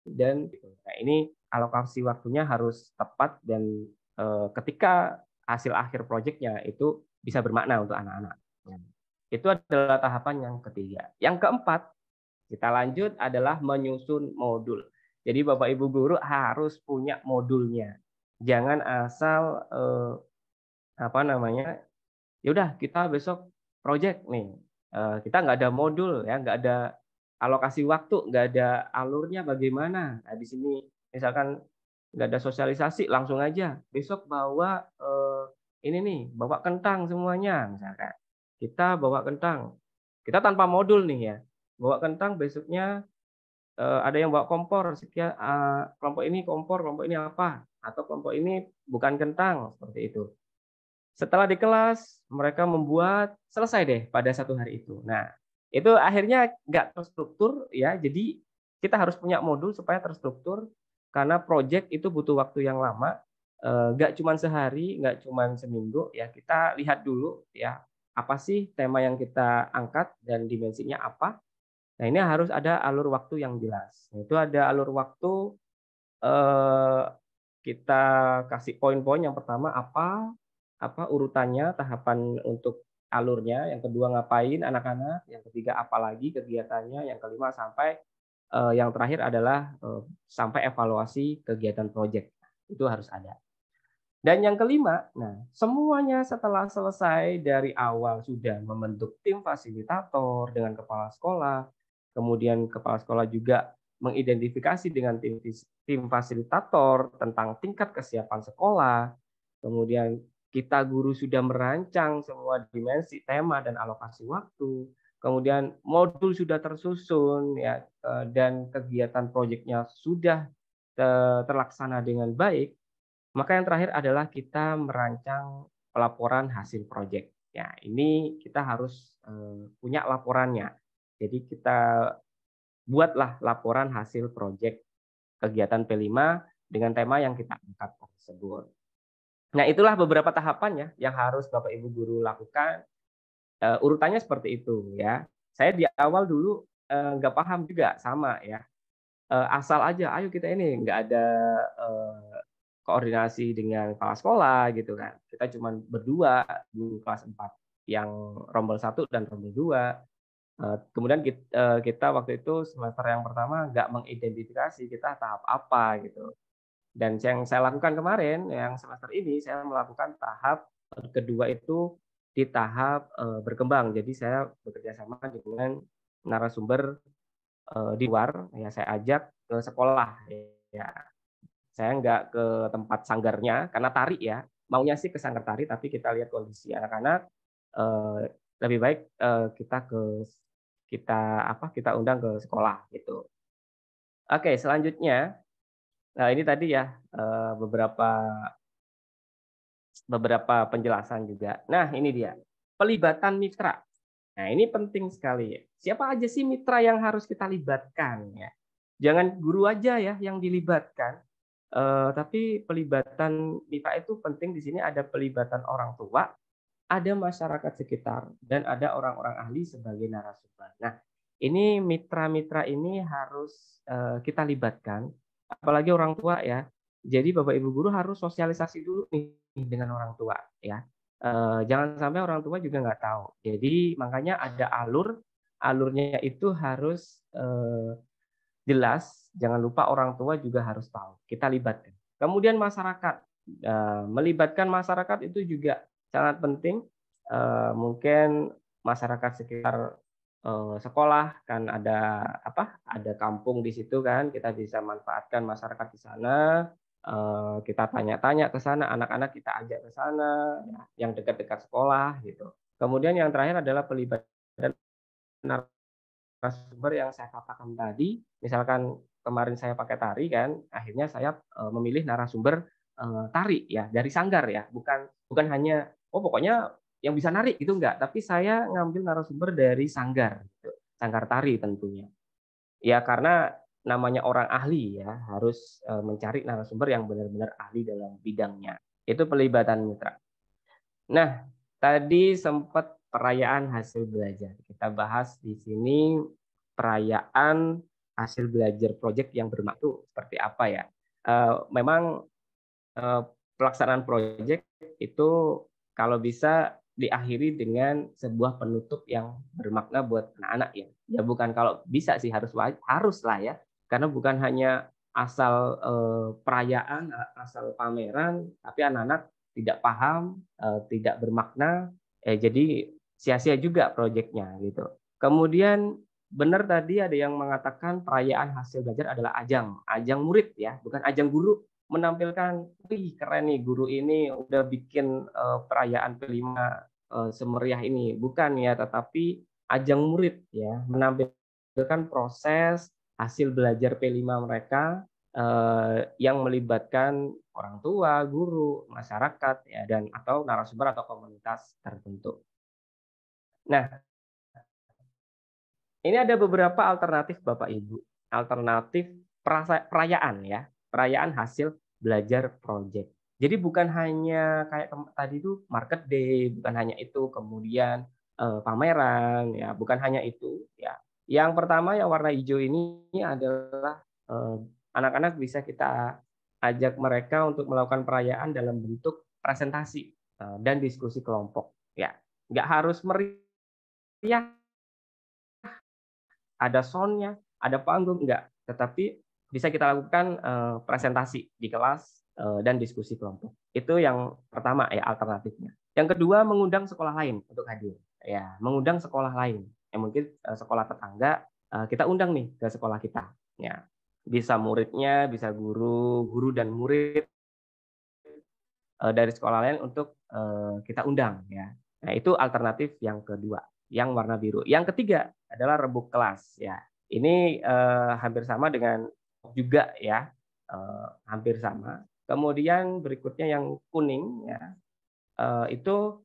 Dan nah ini alokasi waktunya harus tepat dan ketika hasil akhir proyeknya itu bisa bermakna untuk anak-anak. Itu adalah tahapan yang ketiga. Yang keempat, kita lanjut adalah menyusun modul. Jadi Bapak Ibu guru harus punya modulnya. Jangan asal apa namanya, ya udah kita besok project nih. Kita nggak ada modul ya, nggak ada alokasi waktu, nggak ada alurnya bagaimana. Nah, di sini misalkan nggak ada sosialisasi, langsung aja besok bawa ini nih, bawa kentang semuanya misalkan. Kita bawa kentang. Kita tanpa modul nih ya. Bawa kentang besoknya ada yang bawa kompor sekian, kelompok ini kompor, kelompok ini apa, atau kelompok ini bukan kentang, seperti itu. Setelah di kelas, mereka membuat, selesai deh pada satu hari itu. Nah, itu akhirnya nggak terstruktur ya, jadi kita harus punya modul supaya terstruktur, karena project itu butuh waktu yang lama, nggak cuma sehari, nggak cuma seminggu, ya kita lihat dulu ya, apa sih tema yang kita angkat dan dimensinya apa. Nah, ini harus ada alur waktu yang jelas. Nah, itu ada alur waktu, eh, kita kasih poin-poin. Yang pertama apa urutannya, tahapan untuk alurnya, yang kedua ngapain anak-anak, yang ketiga apalagi kegiatannya, yang kelima sampai yang terakhir adalah sampai evaluasi kegiatan proyek. Itu harus ada. Dan yang kelima, nah semuanya setelah selesai dari awal sudah membentuk tim fasilitator dengan kepala sekolah, kemudian kepala sekolah juga mengidentifikasi dengan tim fasilitator tentang tingkat kesiapan sekolah, kemudian kita guru sudah merancang semua dimensi, tema, dan alokasi waktu, kemudian modul sudah tersusun ya, dan kegiatan proyeknya sudah terlaksana dengan baik. Maka yang terakhir adalah kita merancang pelaporan hasil proyek. Ya, ini kita harus punya laporannya. Jadi kita buatlah laporan hasil proyek kegiatan P5 dengan tema yang kita angkat tersebut. Nah, itulah beberapa tahapan ya yang harus Bapak Ibu guru lakukan. Urutannya seperti itu ya. Saya di awal dulu nggak paham juga, sama ya. Asal aja, ayo kita ini, nggak ada koordinasi dengan kepala sekolah gitu kan. Kita cuma berdua di kelas 4, yang rombel 1 dan rombel 2. Kemudian kita waktu itu semester yang pertama nggak mengidentifikasi kita tahap apa gitu. Dan yang saya lakukan kemarin, yang semester ini saya melakukan tahap kedua itu di tahap berkembang. Jadi saya bekerja sama dengan narasumber di luar, ya saya ajak ke sekolah ya. Saya nggak ke tempat sanggarnya karena tari ya. Maunya sih ke sanggar tari, tapi kita lihat kondisi anak-anak, lebih baik kita undang ke sekolah gitu. Oke, selanjutnya, nah ini tadi ya beberapa penjelasan juga. Nah ini dia pelibatan mitra. Nah ini penting sekali. Siapa aja sih mitra yang harus kita libatkan ya? Jangan guru aja ya yang dilibatkan. Tapi pelibatan mitra itu penting. Di sini ada pelibatan orang tua, ada masyarakat sekitar, dan ada orang-orang ahli sebagai narasumber. Nah, ini mitra-mitra ini harus kita libatkan, apalagi orang tua ya. Jadi Bapak Ibu guru harus sosialisasi dulu nih dengan orang tua ya. Jangan sampai orang tua juga nggak tahu. Jadi makanya ada alurnya itu harus jelas, jangan lupa orang tua juga harus tahu. Kita libatkan. Kemudian masyarakat, melibatkan masyarakat itu juga sangat penting. Mungkin masyarakat sekitar sekolah kan ada ada kampung di situ kan, kita bisa manfaatkan masyarakat di sana. Kita tanya-tanya ke sana, anak-anak kita ajak ke sana, yang dekat-dekat sekolah gitu. Kemudian yang terakhir adalah pelibatan narasumber yang saya katakan tadi. Misalkan kemarin saya pakai tari kan, akhirnya saya memilih narasumber tari ya dari sanggar ya, bukan hanya pokoknya yang bisa nari gitu enggak, tapi saya ngambil narasumber dari sanggar gitu. Sanggar tari tentunya. Ya karena namanya orang ahli ya, harus mencari narasumber yang benar-benar ahli dalam bidangnya. Itu pelibatan mitra. Nah, tadi sempat perayaan hasil belajar. Kita bahas di sini perayaan hasil belajar proyek yang bermakna itu seperti apa ya. Memang pelaksanaan proyek itu kalau bisa diakhiri dengan sebuah penutup yang bermakna buat anak-anak ya. Ya bukan kalau bisa sih, harus lah ya. Karena bukan hanya asal perayaan, asal pameran, tapi anak-anak tidak paham, tidak bermakna, jadi sia-sia juga proyeknya gitu. Kemudian benar tadi ada yang mengatakan perayaan hasil belajar adalah ajang murid ya, bukan ajang guru menampilkan, wih keren nih guru ini udah bikin perayaan P5 semeriah ini, bukan ya, tetapi ajang murid ya, menampilkan proses hasil belajar P5 mereka yang melibatkan orang tua, guru, masyarakat ya, dan atau narasumber atau komunitas tertentu. Nah, ini ada beberapa alternatif Bapak Ibu, alternatif perayaan ya, perayaan hasil belajar project. Jadi bukan hanya kayak tadi itu market day, bukan hanya itu, kemudian pameran ya, bukan hanya itu ya. Yang pertama yang warna hijau ini adalah anak-anak bisa kita ajak mereka untuk melakukan perayaan dalam bentuk presentasi dan diskusi kelompok ya. Nggak harus meriah, ada sound-nya, ada panggung, enggak. Tetapi bisa kita lakukan presentasi di kelas dan diskusi kelompok. Itu yang pertama ya, alternatifnya. Yang kedua, mengundang sekolah lain untuk hadir. Ya, mengundang sekolah lain. Yang mungkin sekolah tetangga kita undang nih ke sekolah kita. Ya. Bisa muridnya, bisa guru dan murid dari sekolah lain untuk kita undang ya. Nah, itu alternatif yang kedua, yang warna biru. Yang ketiga adalah rebuk kelas ya. Ini hampir sama dengan juga ya, hampir sama. Kemudian berikutnya yang kuning ya, itu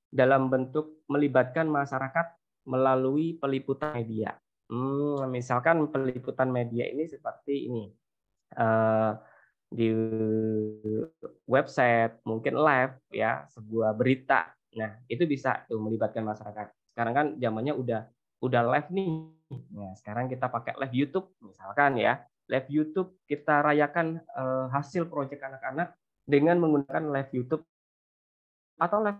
dalam bentuk melibatkan masyarakat melalui peliputan media. Misalkan peliputan media ini seperti ini. Di website, mungkin live ya, sebuah berita. Nah, itu bisa tuh melibatkan masyarakat. Sekarang kan zamannya udah live nih. Nah, sekarang kita pakai live YouTube misalkan ya. Live YouTube kita rayakan hasil proyek anak-anak dengan menggunakan live YouTube atau live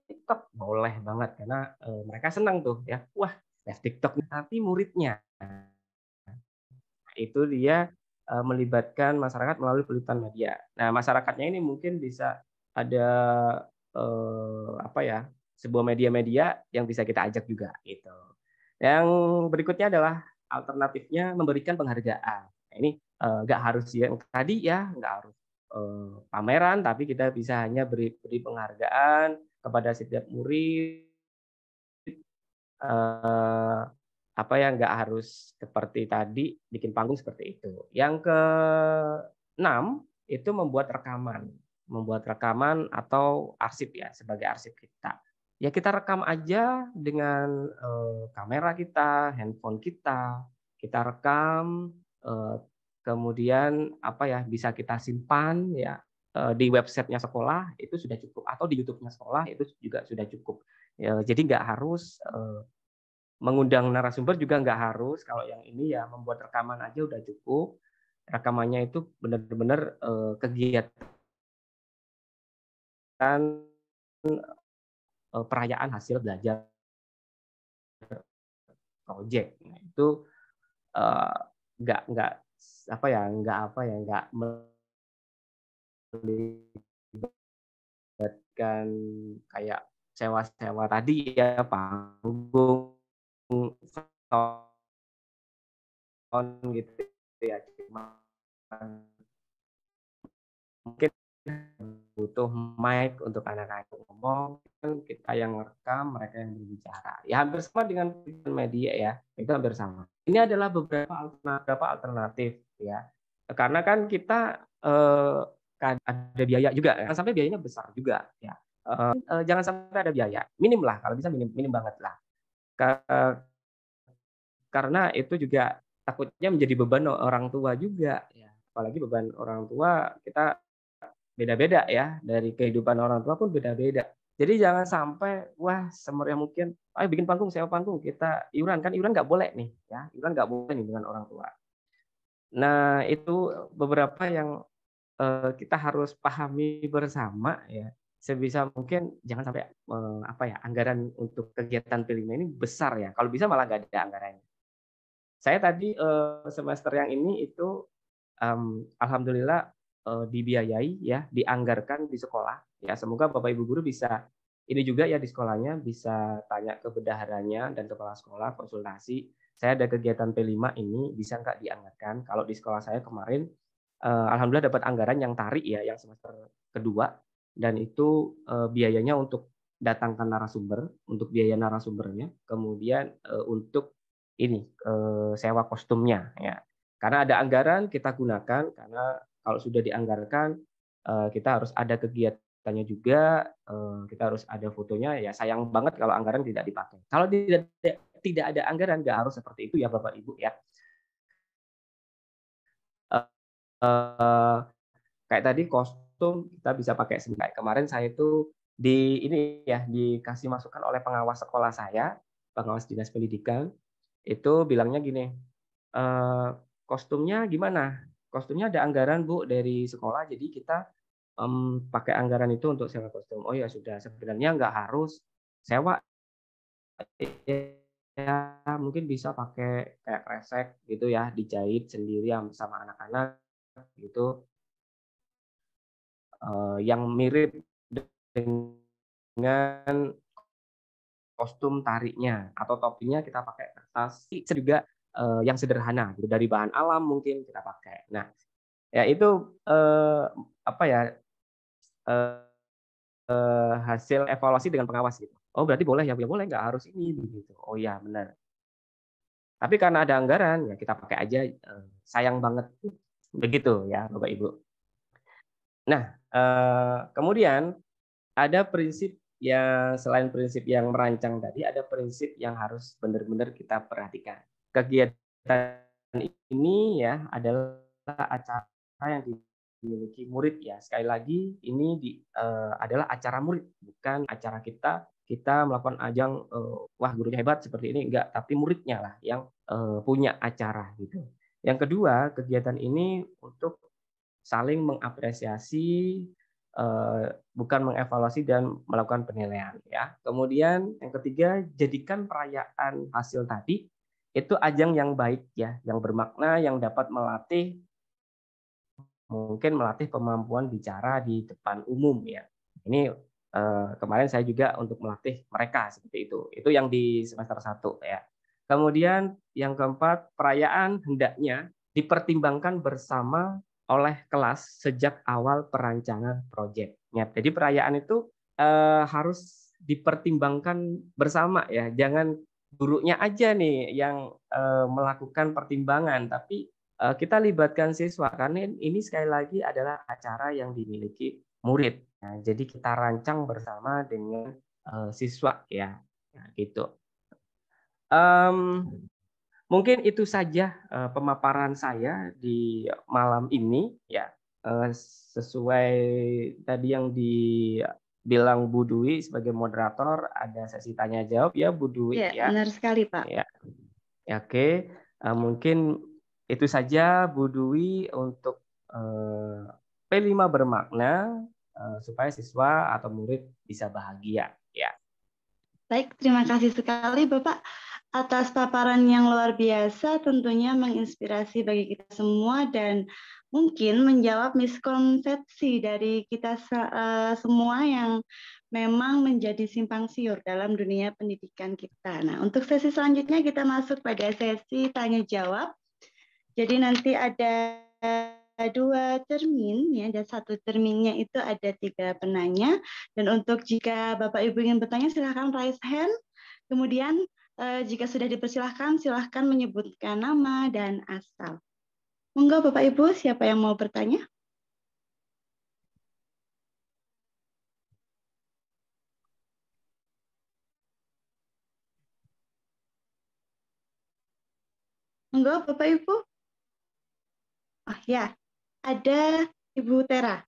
TikTok. Boleh banget karena mereka senang tuh ya. Wah, live TikTok tapi muridnya. Nah, itu dia melibatkan masyarakat melalui peliputan media. Nah, masyarakatnya ini mungkin bisa ada apa ya, sebuah media-media yang bisa kita ajak juga gitu. Yang berikutnya adalah alternatifnya memberikan penghargaan. Nah, ini nggak harus yang tadi ya, nggak harus pameran, tapi kita bisa hanya beri penghargaan kepada setiap murid. Apa yang nggak harus seperti tadi bikin panggung seperti itu. Yang keenam itu membuat rekaman atau arsip ya, sebagai arsip kita. Ya kita rekam aja dengan kamera kita, handphone kita rekam, kemudian apa ya, bisa kita simpan ya di websitenya sekolah itu sudah cukup, atau di YouTube-nya sekolah itu juga sudah cukup. Ya, jadi nggak harus mengundang narasumber, juga nggak harus. Kalau yang ini ya membuat rekaman aja udah cukup. Rekamannya itu benar-benar kegiatan perayaan hasil belajar project. Nah, itu nggak melibatkan kayak sewa-sewa tadi ya, panggung, sound gitu ya, cuma mungkin butuh mic untuk anak-anak ngomong, kita yang rekam, mereka yang berbicara. Ya hampir sama dengan media ya, itu hampir sama. Ini adalah beberapa alternatif ya. Karena kan kita ada biaya juga, jangan sampai biayanya besar juga ya. Jangan sampai ada biaya, minim lah, kalau bisa minim banget lah. Karena itu juga takutnya menjadi beban orang tua juga ya. Apalagi beban orang tua kita beda-beda ya, dari kehidupan orang tua pun beda-beda. Jadi jangan sampai wah semeriah mungkin, ayo bikin panggung, sewa panggung, kita iuran, kan iuran nggak boleh nih ya, iuran nggak boleh nih dengan orang tua. Nah itu beberapa yang kita harus pahami bersama ya. Sebisa mungkin jangan sampai apa ya, anggaran untuk kegiatan P5 ini besar ya. Kalau bisa malah nggak ada anggarannya. Saya tadi semester yang ini itu alhamdulillah dibiayai ya, dianggarkan di sekolah ya. Semoga Bapak Ibu guru bisa ini juga ya di sekolahnya bisa tanya ke bendaharanya dan kepala sekolah konsultasi. Saya ada kegiatan P5 ini bisa nggak dianggarkan? Kalau di sekolah saya kemarin alhamdulillah dapat anggaran yang tarik ya yang semester kedua dan itu biayanya untuk datangkan narasumber, untuk biaya narasumbernya, kemudian untuk ini sewa kostumnya ya. Karena ada anggaran kita gunakan karena kalau sudah dianggarkan kita harus ada kegiatannya juga, kita harus ada fotonya ya sayang banget kalau anggaran tidak dipakai. Kalau tidak ada anggaran nggak harus seperti itu ya Bapak Ibu ya. Kayak tadi kostum kita bisa pakai sendiri. Kemarin saya itu di ini ya dikasih masukan oleh pengawas sekolah saya, pengawas dinas pendidikan, itu bilangnya gini, kostumnya gimana? Kostumnya ada anggaran Bu dari sekolah, jadi kita pakai anggaran itu untuk sewa kostum. Oh ya sudah, sebenarnya nggak harus sewa, ya mungkin bisa pakai kayak kresek gitu ya, dijahit sendiri sama anak-anak gitu. Yang mirip dengan kostum tariknya atau topinya kita pakai kertas juga yang sederhana gitu dari bahan alam mungkin kita pakai. Nah, ya itu apa ya hasil evaluasi dengan pengawas gitu. Oh berarti boleh ya, boleh nggak harus ini begitu. Oh ya benar. Tapi karena ada anggaran ya kita pakai aja. Sayang banget begitu ya Bapak Ibu. Nah kemudian ada prinsip yang selain prinsip yang merancang tadi, ada prinsip yang harus benar-benar kita perhatikan. Kegiatan ini ya adalah acara yang dimiliki murid ya. Sekali lagi ini adalah acara murid, bukan acara kita. Kita melakukan ajang wah gurunya hebat seperti ini enggak, tapi muridnya lah yang punya acara gitu. Yang kedua, kegiatan ini untuk saling mengapresiasi bukan mengevaluasi dan melakukan penilaian ya. Kemudian yang ketiga, jadikan perayaan hasil tadi itu ajang yang baik ya, yang bermakna, yang dapat melatih kemampuan bicara di depan umum ya. Ini kemarin saya juga untuk melatih mereka seperti itu. Itu yang di semester 1 ya. Kemudian yang keempat, perayaan hendaknya dipertimbangkan bersama oleh kelas sejak awal perancangan proyek. Ya, jadi perayaan itu harus dipertimbangkan bersama ya. Jangan gurunya aja nih yang melakukan pertimbangan, tapi kita libatkan siswa karena ini sekali lagi adalah acara yang dimiliki murid. Nah, jadi kita rancang bersama dengan siswa ya, nah, gitu. Mungkin itu saja pemaparan saya di malam ini ya. Sesuai tadi yang dibilang Bu Dwi sebagai moderator, ada sesi tanya jawab ya Bu Dwi ya. Benar sekali Pak. Ya, oke. Mungkin itu saja Bu Dwi untuk P5 bermakna supaya siswa atau murid bisa bahagia ya. Baik, terima kasih sekali Bapak atas paparan yang luar biasa, tentunya menginspirasi bagi kita semua dan mungkin menjawab miskonsepsi dari kita semua yang memang menjadi simpang siur dalam dunia pendidikan kita. Nah, untuk sesi selanjutnya kita masuk pada sesi tanya jawab. Jadi nanti ada 2 termin ya, dan 1 terminnya itu ada 3 penanya. Dan untuk jika Bapak Ibu ingin bertanya silakan raise hand. Kemudian jika sudah dipersilahkan silahkan menyebutkan nama dan asal. Monggo Bapak Ibu, siapa yang mau bertanya? Monggo Bapak Ibu. Oh ya, ada Ibu Tera.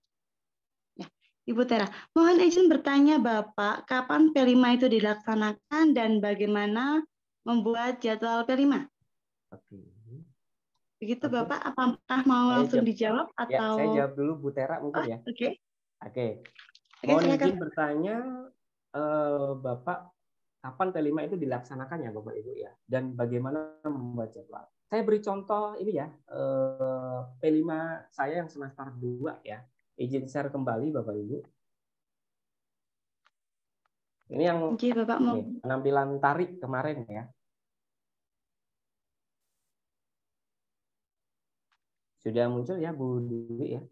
Ya, Ibu Tera, mohon izin bertanya Bapak, kapan P5 itu dilaksanakan dan bagaimana membuat jadwal P5? Oke. Begitu Bapak, apakah mau langsung dijawab atau? Ya, saya jawab dulu Bu Tera mungkin ya. Oke. Oke. Mohon izin bertanya Bapak, kapan P5 itu dilaksanakan ya Bapak Ibu ya? Dan bagaimana membuat jadwal? Saya beri contoh ini ya, P5 saya yang semester 2 ya. Izin share kembali Bapak Ibu. Ini yang Oke, Bapak mau. nih, penampilan tari kemarin ya. Sudah muncul ya Bu Dwi ya?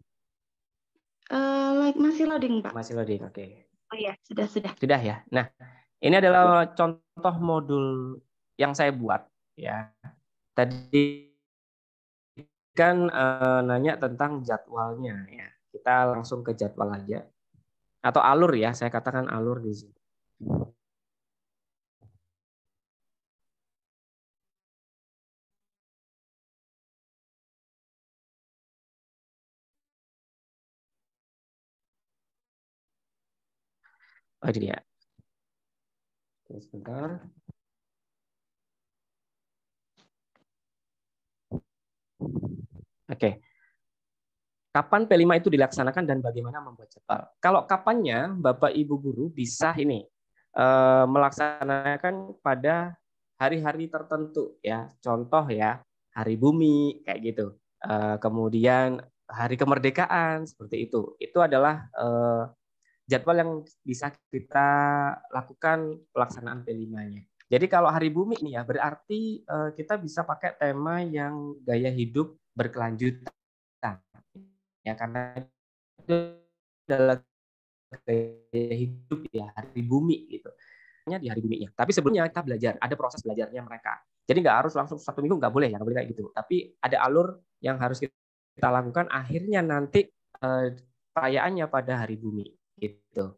Masih loading, Pak. Masih loading, oke. Oh iya, sudah. Sudah ya. Nah, ini adalah contoh modul yang saya buat ya. Tadi kan nanya tentang jadwalnya ya. Kita langsung ke jadwal aja. Atau alur ya, saya katakan alur di sini. Oh, ini dia. Oke, sebentar. Oke. Kapan P5 itu dilaksanakan dan bagaimana membuat jadwal? Kalau kapannya, Bapak Ibu guru bisa ini melaksanakan pada hari-hari tertentu ya. Contoh ya, Hari Bumi kayak gitu. Kemudian Hari Kemerdekaan seperti itu. Itu adalah jadwal yang bisa kita lakukan pelaksanaan P5-nya. Jadi kalau Hari Bumi ini ya berarti kita bisa pakai tema yang gaya hidup berkelanjutan. Ya karena itu adalah gaya hidup ya Hari Bumi gitu. Di Hari Bumi ya. Tapi sebelumnya kita belajar, ada proses belajarnya mereka. Jadi nggak harus langsung 1 minggu, nggak boleh ya, nggak boleh kayak gitu. Tapi ada alur yang harus kita lakukan. Akhirnya nanti perayaannya pada Hari Bumi gitu.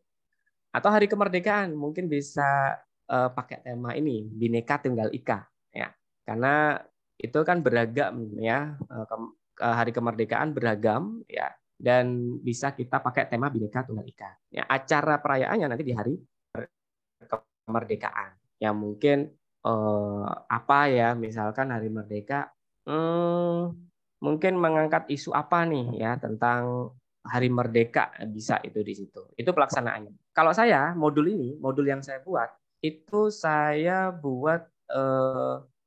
Atau Hari Kemerdekaan mungkin bisa pakai tema ini Bhinneka Tunggal Ika ya. Karena itu kan beragam ya. Hari Kemerdekaan beragam ya, dan bisa kita pakai tema Bhinneka Tunggal Ika. Ya, acara perayaannya nanti di hari kemerdekaan. Ya mungkin apa ya, misalkan Hari Merdeka mungkin mengangkat isu apa nih ya tentang Hari Merdeka, bisa itu di situ. Itu pelaksanaannya. Kalau saya modul yang saya buat itu saya buat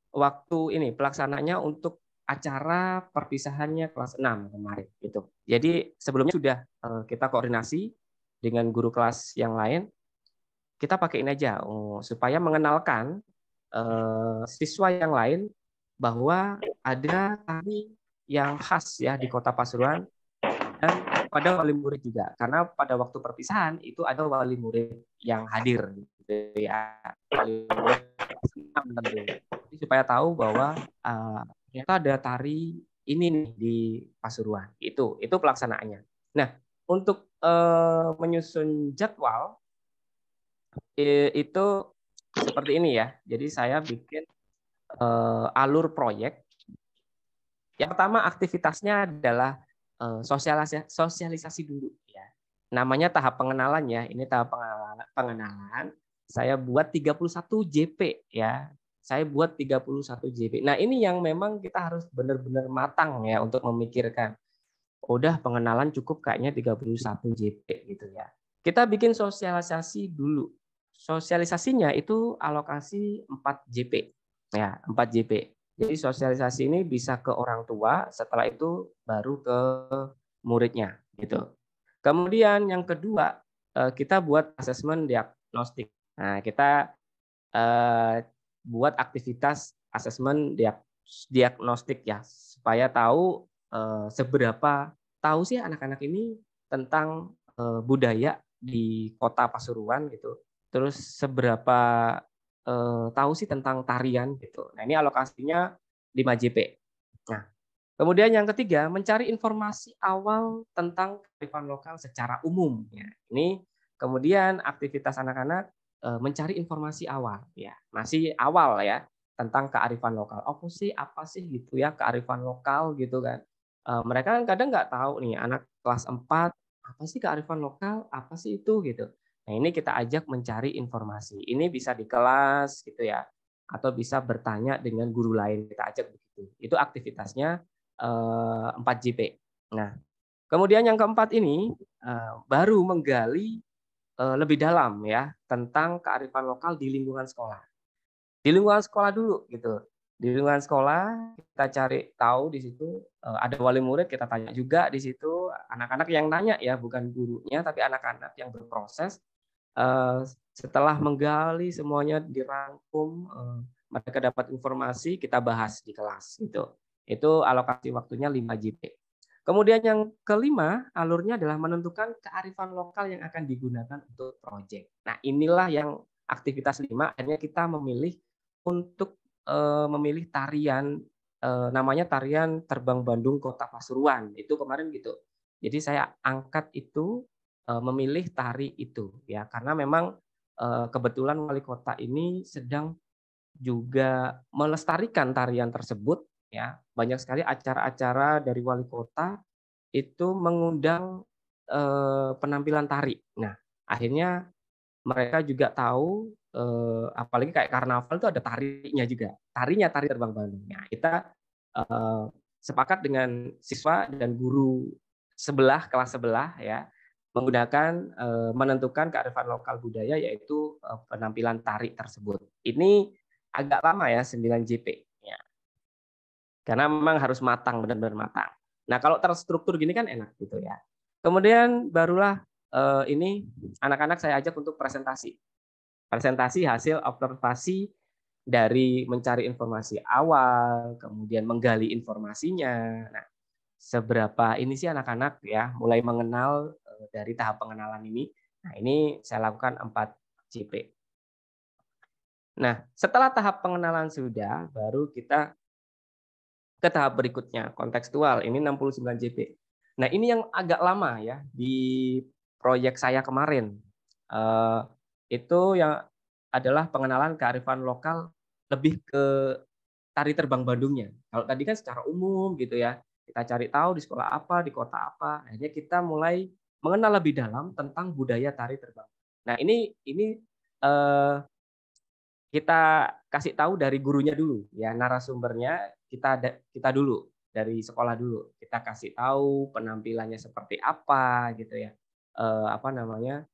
waktu ini pelaksananya untuk acara perpisahannya kelas 6 kemarin gitu. Jadi sebelumnya sudah kita koordinasi dengan guru kelas yang lain. Kita pakaiin aja supaya mengenalkan siswa yang lain bahwa ada tari yang khas ya di Kota Pasuruan, dan pada wali murid juga. Karena pada waktu perpisahan itu ada wali murid yang hadir gitu ya. Wali murid tentu. Jadi supaya tahu bahwa ternyata ada tari ini nih di Pasuruan. Itu pelaksanaannya. Nah, untuk menyusun jadwal itu seperti ini ya. Jadi saya bikin alur proyek. Yang pertama aktivitasnya adalah sosialisasi dulu ya. Namanya tahap pengenalan ya. Ini tahap pengenalan. Saya buat 31 JP ya. Saya buat 31 JP. Nah, ini yang memang kita harus benar-benar matang ya untuk memikirkan. Udah pengenalan cukup kayaknya 31 JP gitu ya. Kita bikin sosialisasi dulu. Sosialisasinya itu alokasi 4 JP. Ya, 4 JP. Jadi sosialisasi ini bisa ke orang tua, setelah itu baru ke muridnya gitu. Kemudian yang kedua, kita buat asesmen diagnostik. Nah, kita buat aktivitas asesmen diagnostik ya, supaya tahu seberapa tahu sih anak-anak ini tentang budaya di Kota Pasuruan gitu. Terus seberapa tahu sih tentang tarian gitu. Nah, ini alokasinya 5 JP. Nah, kemudian yang ketiga, mencari informasi awal tentang kearifan lokal secara umum ya. Ini kemudian aktivitas anak-anak mencari informasi awal ya. Masih awal ya tentang kearifan lokal. Apa sih gitu ya kearifan lokal gitu kan. Mereka kan kadang nggak tahu nih, anak kelas 4 apa sih kearifan lokal, apa sih itu gitu. Nah, ini kita ajak mencari informasi. Ini bisa di kelas gitu ya, atau bisa bertanya dengan guru lain, kita ajak begitu. Itu aktivitasnya 4 JP. Nah, kemudian yang keempat ini baru menggali lebih dalam ya tentang kearifan lokal di lingkungan sekolah. Di lingkungan sekolah dulu gitu. Di lingkungan sekolah kita cari tahu di situ, ada wali murid kita tanya juga di situ, anak-anak yang nanya ya, bukan gurunya tapi anak-anak yang berproses. Setelah menggali semuanya dirangkum, mereka dapat informasi, kita bahas di kelas gitu. Itu alokasi waktunya 5 JP. Kemudian yang kelima, alurnya adalah menentukan kearifan lokal yang akan digunakan untuk proyek. Nah, inilah yang aktivitas 5, akhirnya kita memilih untuk memilih tarian, namanya tarian Terbang Bandung Kota Pasuruan. Itu kemarin gitu. Jadi saya angkat itu, memilih tari itu ya, karena memang kebetulan wali kota ini sedang juga melestarikan tarian tersebut ya. Banyak sekali acara-acara dari wali kota itu mengundang penampilan tari. Nah, akhirnya mereka juga tahu, apalagi kayak karnaval itu ada tarinya juga. Tarinya tari Terbang Bandung. Nah, kita sepakat dengan siswa dan guru sebelah, kelas sebelah ya, menggunakan menentukan kearifan lokal budaya yaitu penampilan tari tersebut. Ini agak lama ya 9 JP ya. Karena memang harus matang, benar-benar matang. Nah, kalau terstruktur gini kan enak gitu ya. Kemudian barulah ini anak-anak saya ajak untuk presentasi. Presentasi hasil observasi dari mencari informasi awal, kemudian menggali informasinya. Nah, seberapa ini sih anak-anak ya mulai mengenal dari tahap pengenalan ini. Nah, ini saya lakukan 4 JP. Nah, setelah tahap pengenalan sudah, baru kita ke tahap berikutnya, kontekstual. Ini 69 JP. Nah, ini yang agak lama ya di proyek saya kemarin. Itu yang adalah pengenalan kearifan lokal lebih ke tari terbang Bandungnya. Kalau tadi kan secara umum gitu ya, kita cari tahu di sekolah apa, di kota apa. Akhirnya kita mulai mengenal lebih dalam tentang budaya tari terbang. Nah, ini kita kasih tahu dari gurunya dulu ya, narasumbernya kita dulu dari sekolah dulu. Kita kasih tahu penampilannya seperti apa gitu ya. Apa namanya?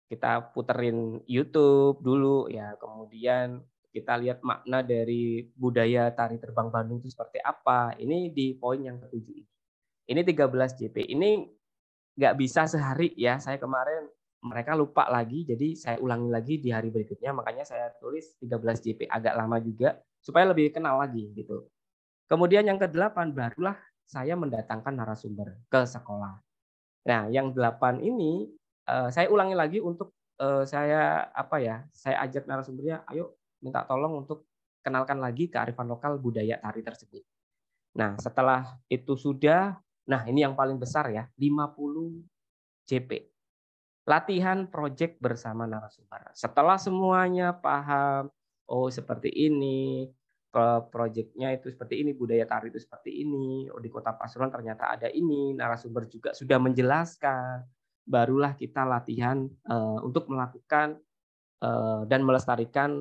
Kita puterin YouTube dulu ya, kemudian kita lihat makna dari budaya tari terbang Bandung itu seperti apa. Ini di poin yang ke-7 ini. Ini 13 JP. Ini nggak bisa sehari ya. Saya kemarin mereka lupa lagi, jadi saya ulangi lagi di hari berikutnya. Makanya saya tulis 13 JP, agak lama juga supaya lebih kenal lagi gitu. Kemudian yang ke-8 barulah saya mendatangkan narasumber ke sekolah. Nah, yang 8 ini saya ulangi lagi untuk saya ajak narasumbernya, ayo minta tolong untuk kenalkan lagi kearifan lokal budaya tari tersebut. Nah, setelah itu sudah, nah ini yang paling besar ya, 50 JP. Latihan proyek bersama narasumber. Setelah semuanya paham, oh seperti ini, proyeknya itu seperti ini, budaya tari itu seperti ini, oh di Kota Pasuruan ternyata ada ini, narasumber juga sudah menjelaskan, barulah kita latihan untuk melakukan dan melestarikan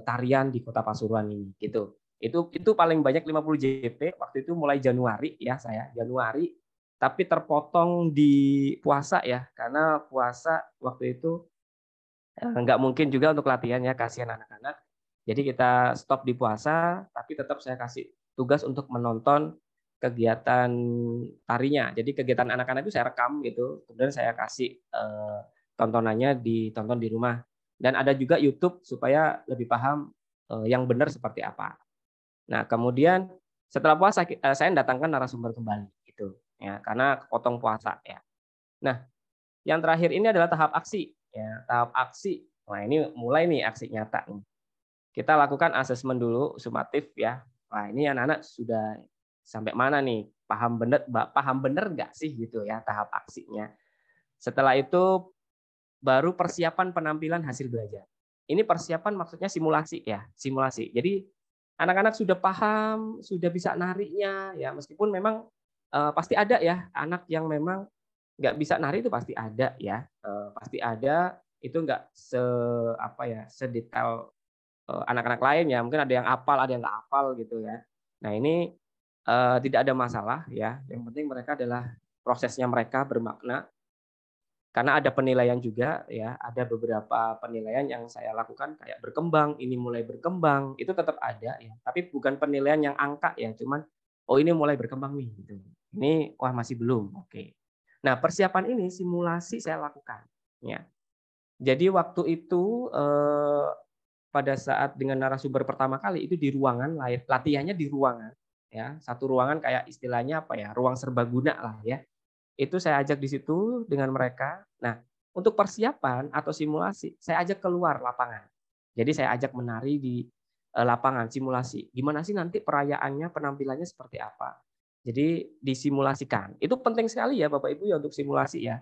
tarian di Kota Pasuruan ini gitu. Itu paling banyak 50 JP waktu itu mulai Januari ya, saya Januari, tapi terpotong di puasa ya, karena puasa waktu itu nggak mungkin juga untuk latihan ya, kasihan anak-anak. Jadi kita stop di puasa, tapi tetap saya kasih tugas untuk menonton kegiatan tarinya. Jadi kegiatan anak-anak itu saya rekam gitu, kemudian saya kasih tontonannya ditonton di rumah. Dan ada juga YouTube supaya lebih paham yang benar seperti apa. Nah, kemudian setelah puasa saya datangkan narasumber kembali gitu ya, karena potong puasa ya. Nah, yang terakhir ini adalah tahap aksi ya, tahap aksi. Nah, ini mulai nih aksi nyata nih. Kita lakukan asesmen dulu sumatif ya. Wah, ini anak-anak sudah sampai mana nih? Paham bener nggak sih gitu ya tahap aksinya. Setelah itu baru persiapan penampilan hasil belajar. Ini persiapan maksudnya simulasi ya, simulasi. Jadi anak-anak sudah paham, sudah bisa nariknya ya, meskipun memang pasti ada ya anak yang memang nggak bisa nari, itu pasti ada ya, pasti ada, itu nggak sedetail anak-anak lain ya, mungkin ada yang hafal, ada yang nggak hafal gitu ya. Nah ini tidak ada masalah ya, yang penting mereka adalah prosesnya mereka bermakna. karena ada penilaian juga ya, ada beberapa penilaian yang saya lakukan kayak berkembang, ini mulai berkembang, itu tetap ada ya, tapi bukan penilaian yang angka ya, cuman oh ini mulai berkembang nih gitu. Ini wah masih belum. Oke. Nah, persiapan ini simulasi saya lakukan ya. Jadi waktu itu pada saat dengan narasumber pertama kali itu di ruangan, latihannya di ruangan ya, satu ruangan kayak istilahnya apa ya, ruang serbaguna lah ya. Itu saya ajak di situ dengan mereka. Nah, untuk persiapan atau simulasi, saya ajak keluar lapangan. Jadi saya ajak menari di lapangan simulasi. Gimana sih nanti perayaannya, penampilannya seperti apa? Jadi disimulasikan. Itu penting sekali ya Bapak Ibu ya untuk simulasi ya.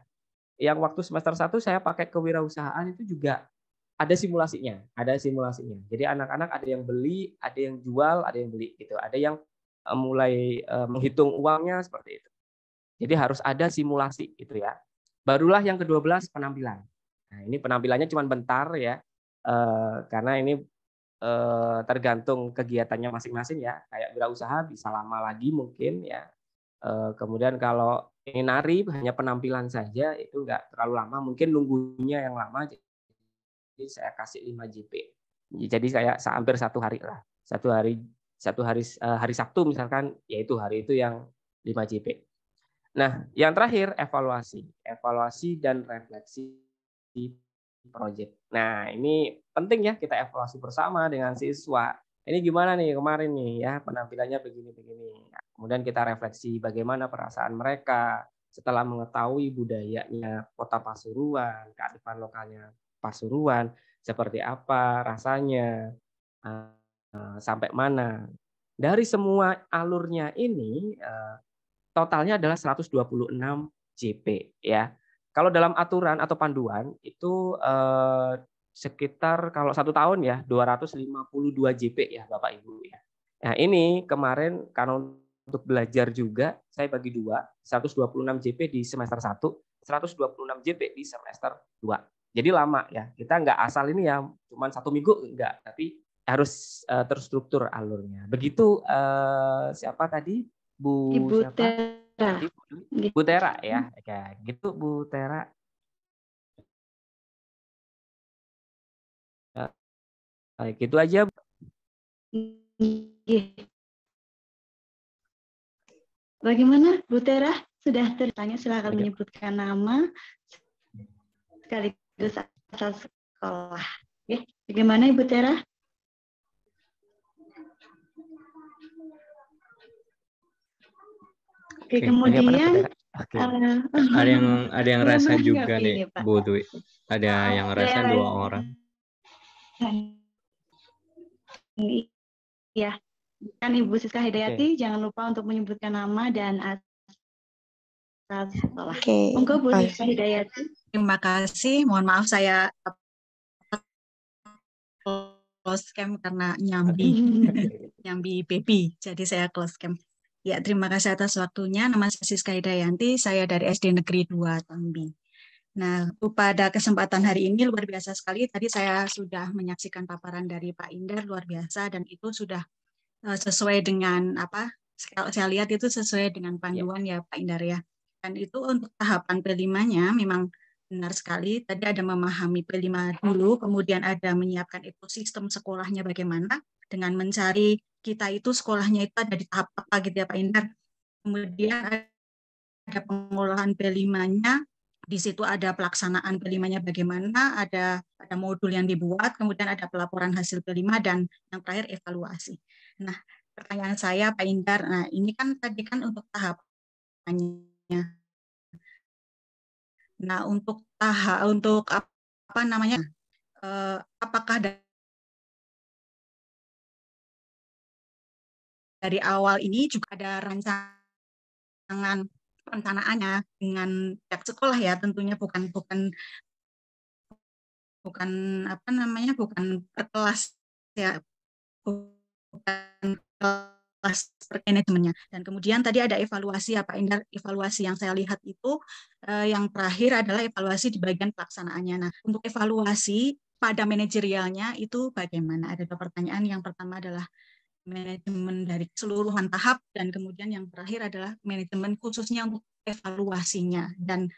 Yang waktu semester 1 saya pakai kewirausahaan itu juga ada simulasinya, ada simulasinya. Jadi anak-anak ada yang beli, ada yang jual, ada yang beli gitu. Ada yang mulai menghitung uangnya seperti itu. Jadi harus ada simulasi gitu ya. Barulah yang ke-12 penampilan. Nah, ini penampilannya cuma bentar ya. Karena ini tergantung kegiatannya masing-masing ya. Kayak wirausaha bisa lama lagi mungkin ya. Kemudian kalau ini nari hanya penampilan saja itu enggak terlalu lama, mungkin nunggunya yang lama. Jadi saya kasih 5 JP. Jadi kayak hampir 1 hari lah. Satu hari hari Sabtu misalkan, yaitu hari itu yang 5 JP. Nah, yang terakhir evaluasi dan refleksi proyek. Nah, ini penting ya kita evaluasi bersama dengan siswa. Ini gimana nih kemarin nih ya penampilannya begini-begini. Nah, kemudian kita refleksi bagaimana perasaan mereka setelah mengetahui budayanya Kota Pasuruan, kearifan lokalnya Pasuruan, seperti apa rasanya, sampai mana. Dari semua alurnya ini totalnya adalah 126 JP ya. Kalau dalam aturan atau panduan itu sekitar kalau 1 tahun ya 252 JP ya Bapak Ibu ya. Nah, ini kemarin karena untuk belajar juga saya bagi 2, 126 JP di semester 1, 126 JP di semester 2. Jadi lama ya. Kita nggak asal ini ya cuma 1 minggu enggak, tapi harus terstruktur alurnya. Begitu siapa tadi? Ibu Siapa? Tera. Bu Tera ya. Kayak gitu Bu Tera. Baik, gitu aja. Bagaimana Bu Tera? Sudah tertanya, silakan menyebutkan nama sekaligus asal sekolah. Oke, bagaimana Ibu Tera? Oke, kemudian ada yang rasa juga nih Bu Dwi. Ada yang rasa 2 orang. Iya, kan Ibu Siska Hidayati, jangan lupa untuk menyebutkan nama dan asal sekolah. Monggo Bu Siska Hidayati. Terima kasih. Mohon maaf saya close cam karena nyambi baby, jadi saya close cam. Ya, terima kasih atas waktunya. Nama saya Siska Hidayanti, saya dari SD Negeri 2 Tambi. Nah, pada kesempatan hari ini luar biasa sekali. Tadi saya sudah menyaksikan paparan dari Pak Indar, luar biasa, dan itu sudah sesuai dengan apa? Kalau saya lihat itu sesuai dengan panduan ya Pak Indar ya. Dan itu untuk tahapan P5-nya memang benar sekali. Tadi ada memahami P5 dulu, kemudian ada menyiapkan ekosistem sekolahnya bagaimana dengan mencari kita itu sekolahnya itu ada di tahap apa gitu ya Pak Indar. Kemudian ada pengolahan P5-nya, di situ ada pelaksanaan P5-nya bagaimana, ada modul yang dibuat, kemudian ada pelaporan hasil P5 dan yang terakhir evaluasi. Nah, pertanyaan saya Pak Indar, nah ini kan tadi kan untuk tahapannya. Nah, untuk apa namanya? Apakah dari awal ini juga ada rancangan perencanaannya dengan pihak sekolah ya, tentunya bukan apa namanya, bukan per kelas ya, bukan kelas per manajemennya. Dan kemudian tadi ada evaluasi ya Pak Indar, evaluasi yang saya lihat itu yang terakhir adalah evaluasi di bagian pelaksanaannya. Nah, untuk evaluasi pada manajerialnya itu bagaimana? Ada 2 pertanyaan. Yang pertama adalah manajemen dari keseluruhan tahap, dan kemudian yang terakhir adalah manajemen khususnya untuk evaluasinya dan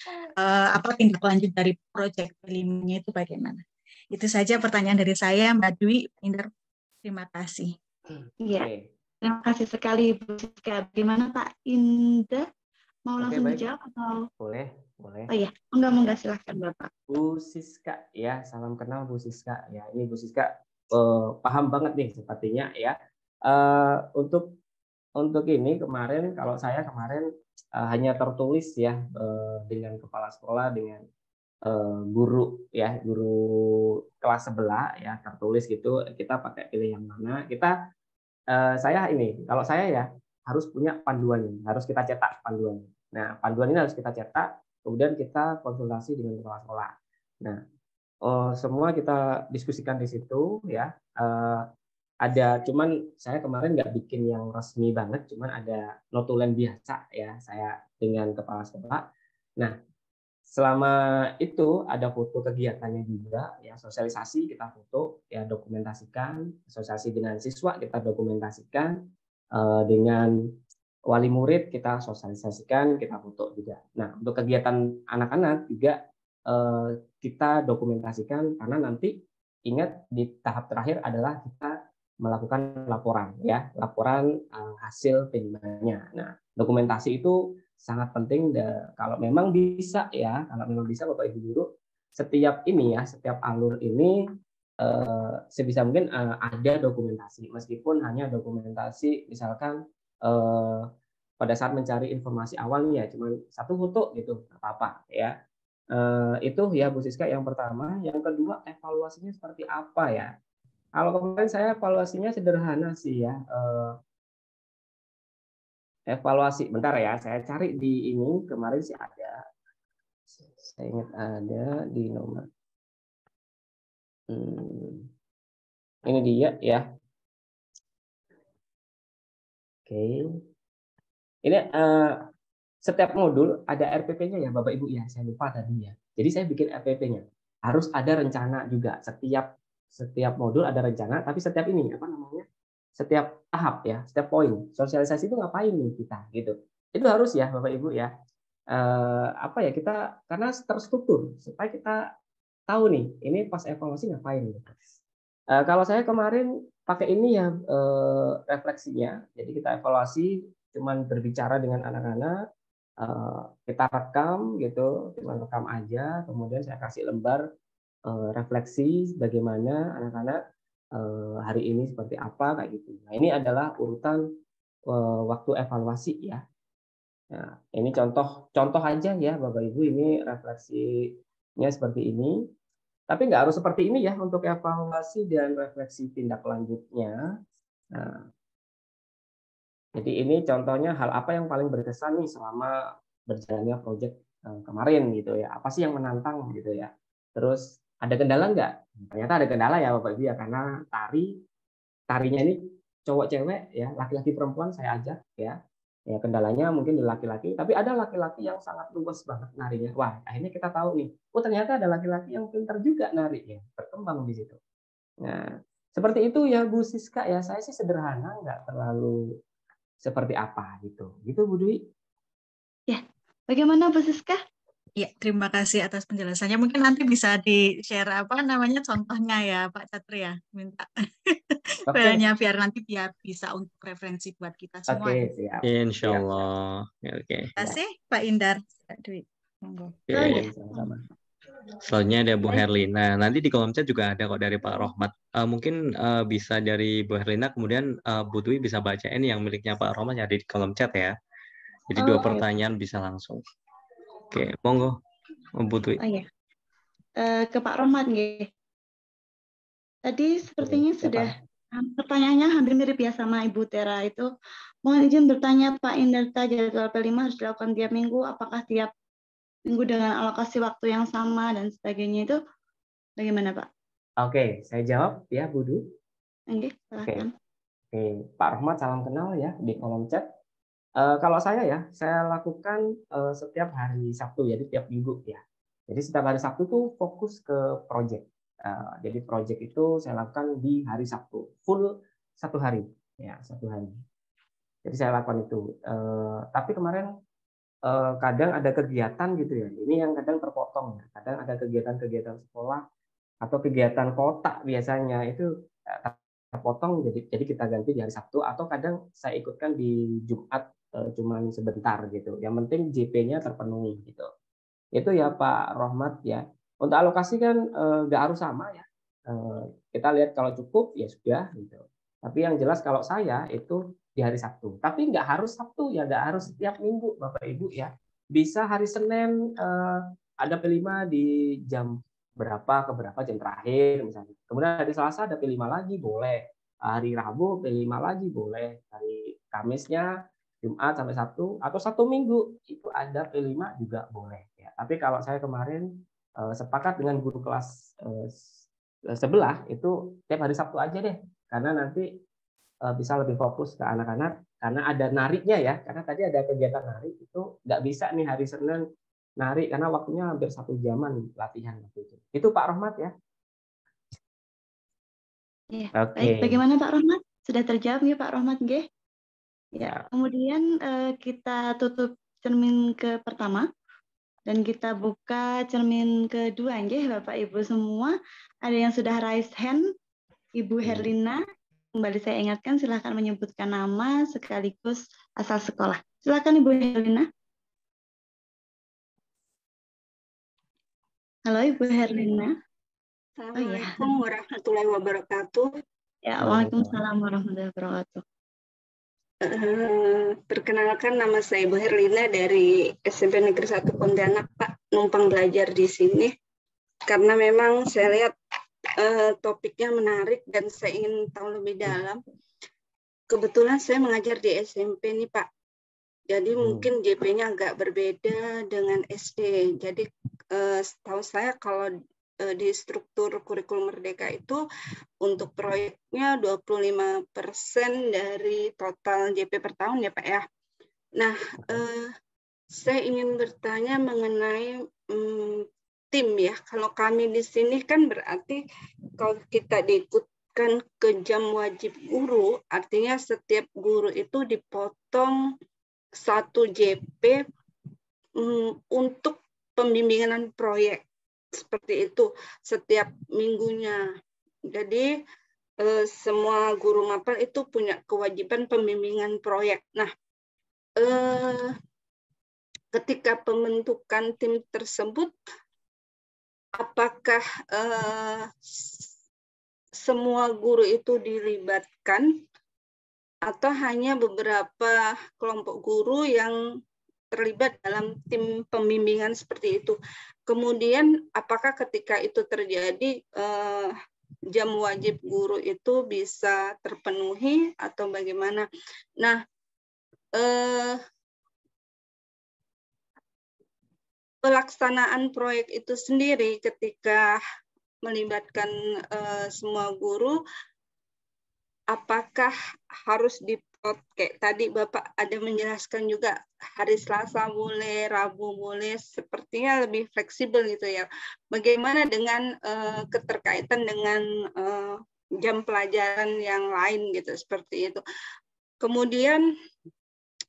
tindak lanjut dari proyek kelima itu bagaimana. Itu saja pertanyaan dari saya, Mbak Dwi. Indar, terima kasih. Iya, terima kasih sekali Bu Siska. Bagaimana Pak Indra? Mau langsung dijawab atau? Boleh. Oh iya, enggak silahkan Bapak. Bu Siska, ya, salam kenal Bu Siska. Ya, ini Bu Siska paham banget nih sepertinya ya. Untuk ini kemarin, kalau saya kemarin hanya tertulis ya dengan kepala sekolah, dengan guru ya, guru kelas sebelah ya, tertulis gitu. Kita pakai pilih yang mana. Kalau saya ya harus punya panduan, harus kita cetak panduan. Nah, panduan ini harus kita cetak, kemudian kita konsultasi dengan kepala sekolah. Nah, semua kita diskusikan di situ ya. Cuman saya kemarin nggak bikin yang resmi banget, cuman ada notulen biasa ya saya dengan kepala sekolah. Nah, selama itu ada foto kegiatannya juga ya, sosialisasi kita foto ya, dokumentasikan, sosialisasi dengan siswa kita dokumentasikan, dengan wali murid kita sosialisasikan, kita foto juga. Nah, untuk kegiatan anak-anak juga kita dokumentasikan, karena nanti ingat di tahap terakhir adalah kita melakukan laporan ya, laporan hasil penilaiannya. Nah, dokumentasi itu sangat penting. Kalau memang bisa ya, Bapak Ibu guru, setiap alur ini sebisa mungkin ada dokumentasi, meskipun hanya dokumentasi misalkan pada saat mencari informasi awalnya cuma satu foto gitu, apa-apa ya. Itu ya Bu Siska yang pertama. Yang kedua, evaluasinya seperti apa ya? Kalau kemarin saya evaluasinya sederhana sih ya. Evaluasi, bentar ya, saya cari di ini, kemarin sih ada. Saya ingat ada di nomor. Ini dia ya. Oke. Ini setiap modul ada RPP-nya ya Bapak Ibu ya. Saya lupa tadi ya. Jadi saya bikin RPP-nya. Harus ada rencana juga. Setiap modul ada rencana, tapi setiap ini setiap tahap ya, setiap poin sosialisasi itu ngapain nih kita gitu. Itu harus ya Bapak Ibu ya. Kita karena terstruktur supaya kita tahu nih ini pas evaluasi ngapain gitu. Kalau saya kemarin pakai ini ya refleksinya. Jadi kita evaluasi cuman berbicara dengan anak-anak, kita rekam gitu, cuman rekam aja, kemudian saya kasih lembar refleksi bagaimana anak-anak hari ini seperti apa kayak gitu. Nah, ini adalah urutan waktu evaluasi ya. Nah, ini contoh aja ya Bapak Ibu, ini refleksinya seperti ini. Tapi nggak harus seperti ini ya untuk evaluasi dan refleksi tindak lanjutnya. Nah, jadi ini contohnya hal apa yang paling berkesan nih selama berjalannya proyek kemarin gitu ya. Apa sih yang menantang gitu ya. Terus ada kendala nggak? Ternyata ada kendala ya Bapak Ibu ya, karena tarinya ini cowok cewek ya, laki-laki perempuan saya ajak ya. Ya kendalanya mungkin di laki-laki, tapi ada laki-laki yang sangat luas banget narinya. Wah, akhirnya kita tahu nih, ternyata ada laki-laki yang pintar juga nari ya, berkembang di situ. Nah, seperti itu ya Bu Siska ya. Saya sih sederhana, nggak terlalu seperti apa gitu. Gitu Bu Dwi. Ya, bagaimana Bu Siska? Ya, terima kasih atas penjelasannya. Mungkin nanti bisa di-share contohnya ya Pak Catri ya. Minta filenya biar nanti bisa untuk referensi buat kita semua. Oke, siap. Insya Allah. Oke. Terima kasih Pak Indar. Pak Dwi. Monggo. Sama-sama. Selanjutnya ada Bu Herlina. Nanti di kolom chat juga ada kok dari Pak Rohmat. Mungkin bisa dari Bu Herlina, kemudian Bu Dwi bisa bacain yang miliknya Pak Rohmat yang ada di kolom chat ya. Jadi dua pertanyaan bisa langsung. Oke, monggo Bu Dwi. Oh iya. Ke Pak Rohmat nggih. Tadi sepertinya sudah pertanyaannya hampir mirip ya sama Ibu Tera itu. Mohon izin bertanya Pak Indarta, jadwal P5 harus dilakukan tiap minggu. Apakah tiap minggu dengan alokasi waktu yang sama dan sebagainya itu bagaimana Pak? Oke, saya jawab ya Bu Dwi. Oke, silakan. Oke, Pak Rohmat salam kenal ya di kolom chat. Kalau saya lakukan setiap hari Sabtu, jadi tiap minggu ya. Jadi setiap hari Sabtu tuh fokus ke proyek. Jadi proyek itu saya lakukan di hari Sabtu, full 1 hari. ya 1 hari. Jadi saya lakukan itu. Tapi kemarin kadang ada kegiatan gitu ya. Ini yang kadang terpotong. Kadang ada kegiatan-kegiatan sekolah atau kegiatan kota biasanya itu terpotong. Jadi kita ganti di hari Sabtu atau kadang saya ikutkan di Jumat cuman sebentar gitu. Yang penting JP-nya terpenuhi gitu. Itu ya Pak Rohmat ya. Untuk alokasi kan nggak harus sama ya. Kita lihat kalau cukup ya sudah gitu. Tapi yang jelas kalau saya itu di hari Sabtu. Tapi nggak harus Sabtu ya, nggak harus setiap minggu Bapak Ibu ya. Bisa hari Senin ada P5 di jam berapa ke berapa jam terakhir misalnya. Kemudian hari Selasa ada P5 lagi boleh. Hari Rabu P5 lagi boleh. Hari Kamisnya Jumat sampai Sabtu atau 1 minggu itu ada P5 juga boleh ya. Tapi kalau saya kemarin sepakat dengan guru kelas sebelah itu tiap hari Sabtu aja deh, karena nanti bisa lebih fokus ke anak-anak karena ada nariknya ya, karena tadi ada kegiatan narik itu nggak bisa nih hari Senin narik karena waktunya hampir 1 jaman latihan waktu itu. Itu Pak Rohmat ya. Ya, Oke. baik. Bagaimana Pak Rohmat? Sudah terjawab ya Pak Rohmat nggih? Ya, kemudian kita tutup cermin ke pertama dan kita buka cermin kedua nggih Bapak Ibu semua. Ada yang sudah raise hand, Ibu Herlina. Kembali saya ingatkan silakan menyebutkan nama sekaligus asal sekolah. Silakan Ibu Herlina. Halo Ibu Herlina. Assalamualaikum warahmatullahi wabarakatuh. Ya, waalaikumsalam warahmatullahi wabarakatuh. Perkenalkan nama saya Ibu Herlina dari SMP Negeri 1 Pontianak, Pak. Numpang belajar di sini karena memang saya lihat topiknya menarik dan saya ingin tahu lebih dalam. Kebetulan saya mengajar di SMP nih Pak. Jadi mungkin JP-nya agak berbeda dengan SD. Jadi setahu saya kalau di struktur kurikulum Merdeka itu untuk proyeknya 25% dari total JP per tahun ya Pak ya. Nah, saya ingin bertanya mengenai tim ya. Kalau kami di sini kan berarti kalau kita diikutkan ke jam wajib guru, artinya setiap guru itu dipotong 1 JP untuk pembimbingan proyek. Seperti itu setiap minggunya. Jadi semua guru mapel itu punya kewajiban pembimbingan proyek. Nah, ketika pembentukan tim tersebut, apakah semua guru itu dilibatkan atau hanya beberapa kelompok guru yang terlibat dalam tim pembimbingan seperti itu. Kemudian apakah ketika itu terjadi jam wajib guru itu bisa terpenuhi atau bagaimana? Nah, pelaksanaan proyek itu sendiri ketika melibatkan semua guru, apakah harus kayak tadi Bapak ada menjelaskan juga hari Selasa boleh, Rabu boleh, sepertinya lebih fleksibel gitu ya. Bagaimana dengan keterkaitan dengan jam pelajaran yang lain gitu, seperti itu. Kemudian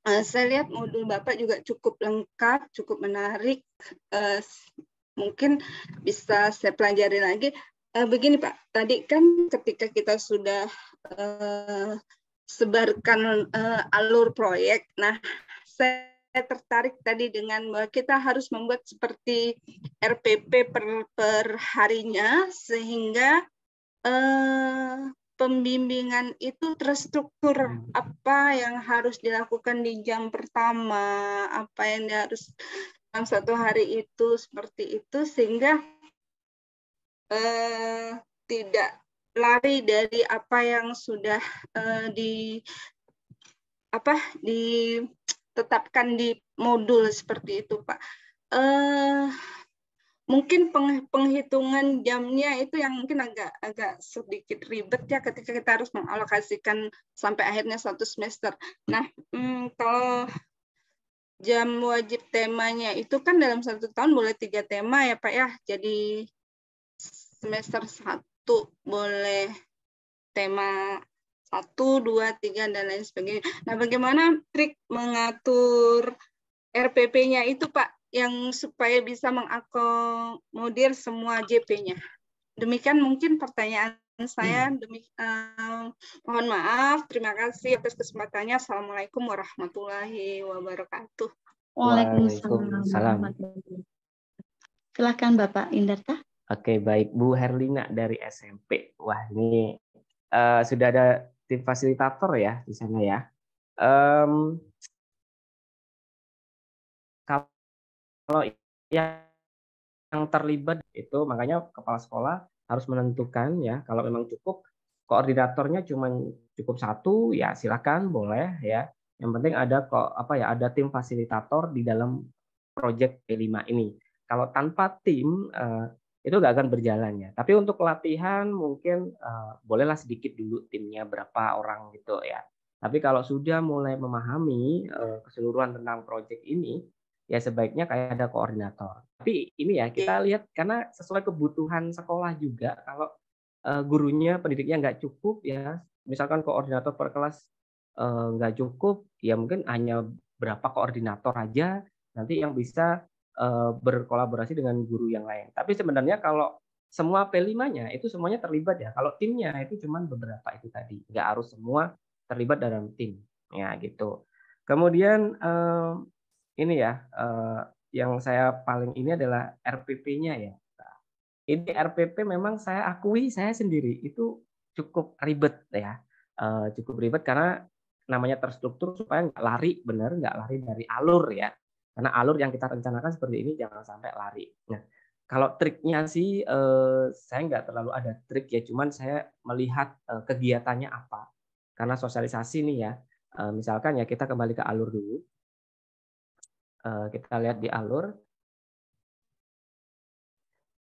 saya lihat modul Bapak juga cukup lengkap, cukup menarik. Mungkin bisa saya pelajari lagi. Begini Pak, tadi kan ketika kita sudah sebarkan alur proyek. Nah, saya tertarik tadi dengan bahwa kita harus membuat seperti RPP per harinya sehingga pembimbingan itu terstruktur, apa yang harus dilakukan di jam pertama, apa yang harus dalam 1 hari itu seperti itu sehingga tidak lari dari apa yang sudah ditetapkan di modul seperti itu, Pak. Mungkin penghitungan jamnya itu yang mungkin agak sedikit ribet ya ketika kita harus mengalokasikan sampai akhirnya 1 semester. Nah, kalau jam wajib temanya itu kan dalam 1 tahun boleh 3 tema ya Pak ya. Jadi semester 1 boleh tema 1, 2, 3, dan lain sebagainya. Nah, bagaimana trik mengatur RPP-nya itu, Pak, yang supaya bisa mengakomodir semua JP-nya? Demikian mungkin pertanyaan saya. Mohon maaf. Terima kasih atas kesempatannya. Assalamualaikum warahmatullahi wabarakatuh. Waalaikumsalam. Silakan Bapak Indarta. Oke, baik. Bu Herlina dari SMP. Wah, ini sudah ada tim fasilitator ya di sana ya. Kalau yang terlibat itu, makanya kepala sekolah harus menentukan ya, kalau memang cukup koordinatornya cuma cukup 1, ya silakan boleh ya. Yang penting ada ada tim fasilitator di dalam proyek P5 ini. Kalau tanpa tim itu nggak akan berjalan ya. Tapi untuk latihan mungkin bolehlah sedikit dulu timnya berapa orang gitu ya. Tapi kalau sudah mulai memahami keseluruhan tentang proyek ini, ya sebaiknya kayak ada koordinator. Tapi ini ya kita lihat karena sesuai kebutuhan sekolah juga. Kalau gurunya, pendidiknya nggak cukup ya, misalkan koordinator per kelas nggak cukup, ya mungkin hanya berapa koordinator aja nanti yang bisa berkolaborasi dengan guru yang lain. Tapi sebenarnya kalau semua P5-nya itu semuanya terlibat ya. Kalau timnya itu cuma beberapa itu tadi, nggak harus semua terlibat dalam tim ya gitu. Kemudian ini ya yang saya paling ini adalah RPP-nya ya. Ini RPP memang saya akui saya sendiri itu cukup ribet ya, cukup ribet karena namanya terstruktur supaya nggak lari, benar nggak lari dari alur ya, karena alur yang kita rencanakan seperti ini jangan sampai lari. Nah, kalau triknya sih saya nggak terlalu ada trik ya, cuman saya melihat kegiatannya apa, karena sosialisasi nih ya, misalkan ya kita kembali ke alur dulu, kita lihat di alur.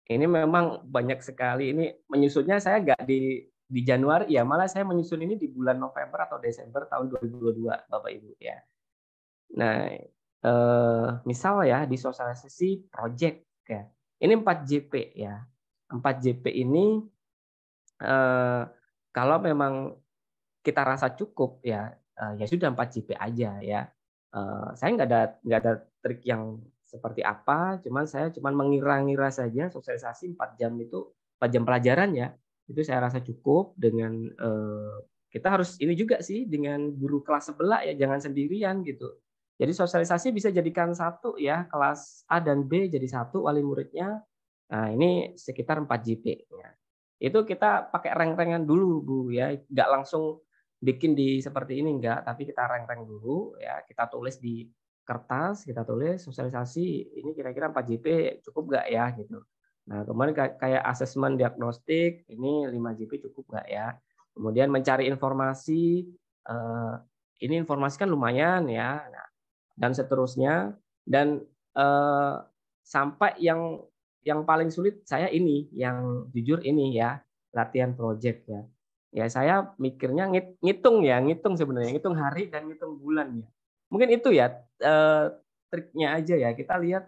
Ini memang banyak sekali, ini menyusunnya saya nggak di Januari ya, malah saya menyusun ini di bulan November atau Desember tahun 2022 Bapak Ibu ya. Nah, misal ya di sosialisasi project ya. Ini 4 JP ya. 4 JP ini kalau memang kita rasa cukup ya, ya sudah 4 JP aja ya. Saya nggak ada trik yang seperti apa, saya cuman mengira-ngira saja sosialisasi 4 jam itu 4 jam pelajaran ya, itu saya rasa cukup dengan kita harus ini juga sih dengan guru kelas sebelah ya, jangan sendirian gitu. Jadi sosialisasi bisa jadikan 1 ya, kelas A dan B jadi 1 wali muridnya. Nah, ini sekitar 4 JP ya. Itu kita pakai rank-rankan dulu Bu ya, nggak langsung bikin di seperti ini enggak, tapi kita rank-rank dulu ya, kita tulis di kertas, kita tulis sosialisasi ini kira-kira 4 JP cukup nggak ya gitu. Nah, kemarin kayak asesmen diagnostik ini 5 JP cukup nggak ya. Kemudian mencari informasi, ini informasi kan lumayan ya. Nah, dan seterusnya, dan sampai yang paling sulit saya ini, yang jujur ini ya, latihan project ya. Ya saya mikirnya ngitung sebenarnya, ngitung hari dan ngitung bulan ya. Mungkin itu ya triknya aja ya. Kita lihat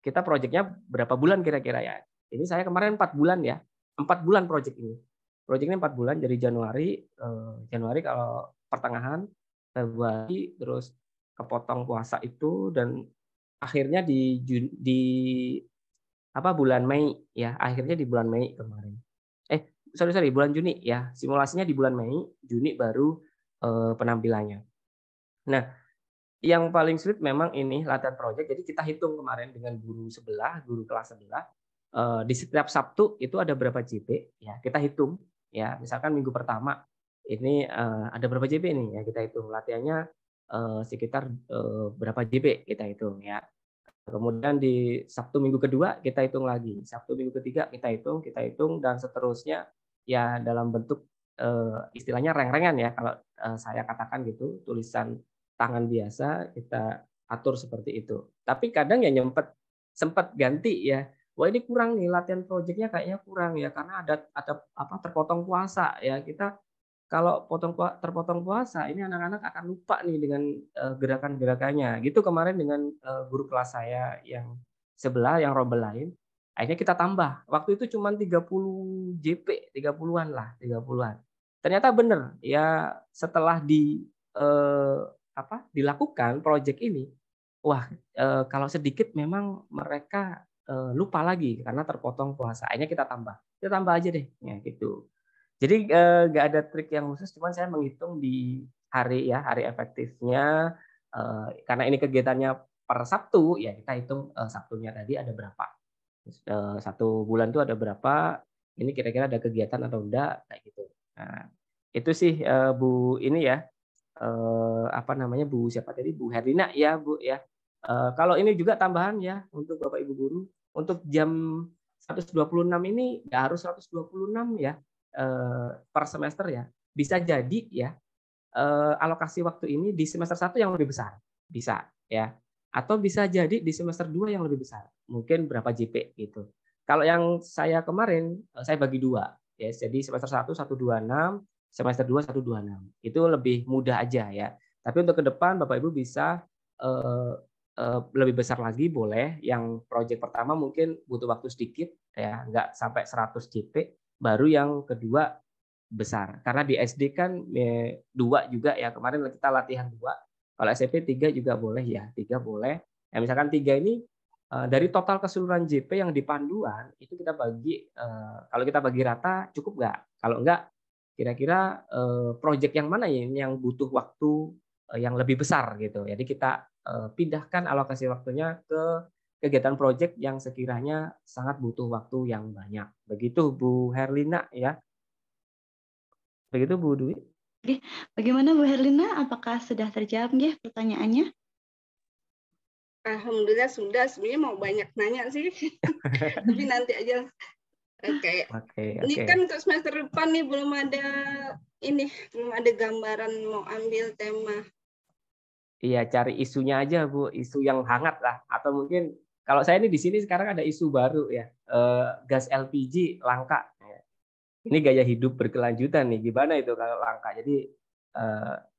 kita proyeknya berapa bulan kira-kira ya. Ini saya kemarin 4 bulan ya. 4 bulan proyek ini. Proyek ini 4 bulan dari Januari kalau pertengahan, Februari, terus kepotong puasa itu, dan akhirnya di bulan Mei ya. Akhirnya di bulan Mei kemarin. Sorry, bulan Juni ya. Simulasinya di bulan Mei, Juni baru penampilannya. Nah, yang paling sulit memang ini latihan proyek. Jadi kita hitung kemarin dengan guru kelas sebelah. Di setiap Sabtu itu ada berapa JP ya, kita hitung ya. Misalkan minggu pertama ini ada berapa JP ini ya, kita hitung latihannya sekitar berapa JP kita hitung ya. Kemudian di Sabtu minggu kedua kita hitung lagi, Sabtu minggu ketiga kita hitung dan seterusnya ya, dalam bentuk istilahnya reng-rengan ya, kalau saya katakan gitu, tulisan tangan biasa kita atur seperti itu. Tapi kadang ya sempat ganti ya. Wah, ini kurang nih latihan proyeknya, kayaknya kurang ya karena ada terpotong puasa ya. Kita kalau terpotong puasa ini anak-anak akan lupa nih dengan gerakan-gerakannya. Gitu kemarin dengan guru kelas saya yang sebelah, yang rombel lain. Akhirnya kita tambah. Waktu itu cuma 30 JP, 30-an lah, 30-an. ternyata benar ya, setelah dilakukan proyek ini, wah kalau sedikit memang mereka lupa lagi karena terpotong puasa. Akhirnya kita tambah aja deh, ya gitu. Jadi nggak ada trik yang khusus, cuman saya menghitung di hari efektifnya, karena ini kegiatannya per Sabtu, ya kita hitung Sabtunya tadi ada berapa. Satu bulan itu ada berapa, ini kira-kira ada kegiatan atau enggak, kayak gitu. Nah, itu sih Bu ini ya, Bu siapa tadi, Bu Herlina ya Bu ya. Kalau ini juga tambahan ya untuk Bapak Ibu guru, untuk jam 126 ini nggak harus 126 ya per semester ya. Bisa jadi ya alokasi waktu ini di semester 1 yang lebih besar, bisa ya. Atau bisa jadi di semester 2 yang lebih besar, mungkin berapa JP gitu. Kalau yang saya kemarin, saya bagi 2 ya. Jadi semester 1 126, semester 2 126. Itu lebih mudah aja ya. Tapi untuk ke depan Bapak Ibu bisa lebih besar lagi boleh. Yang proyek pertama mungkin butuh waktu sedikit ya, nggak sampai 100 JP, baru yang kedua besar. Karena di SD kan 2 juga ya, kemarin kita latihan 2. Kalau SMP 3 juga boleh ya, 3 boleh. Ya, misalkan 3 ini dari total keseluruhan JP yang di panduan itu kita bagi, kalau kita bagi rata cukup nggak? Kalau nggak, kira-kira proyek yang mana ya yang butuh waktu yang lebih besar gitu. Jadi kita pindahkan alokasi waktunya ke kegiatan proyek yang sekiranya sangat butuh waktu yang banyak. Begitu Bu Herlina ya. Begitu Bu Dwi. Oke, bagaimana Bu Herlina? Apakah sudah terjawab ya pertanyaannya? Alhamdulillah sudah. Sebenarnya mau banyak nanya sih, tapi nanti aja. Oke. Ini kan untuk semester depan nih belum ada gambaran mau ambil tema. Iya, cari isunya aja Bu, isu yang hangat lah. Atau mungkin kalau saya ini di sini sekarang ada isu baru ya, gas LPG langka. Ini gaya hidup berkelanjutan nih, gimana itu kalau langka? Jadi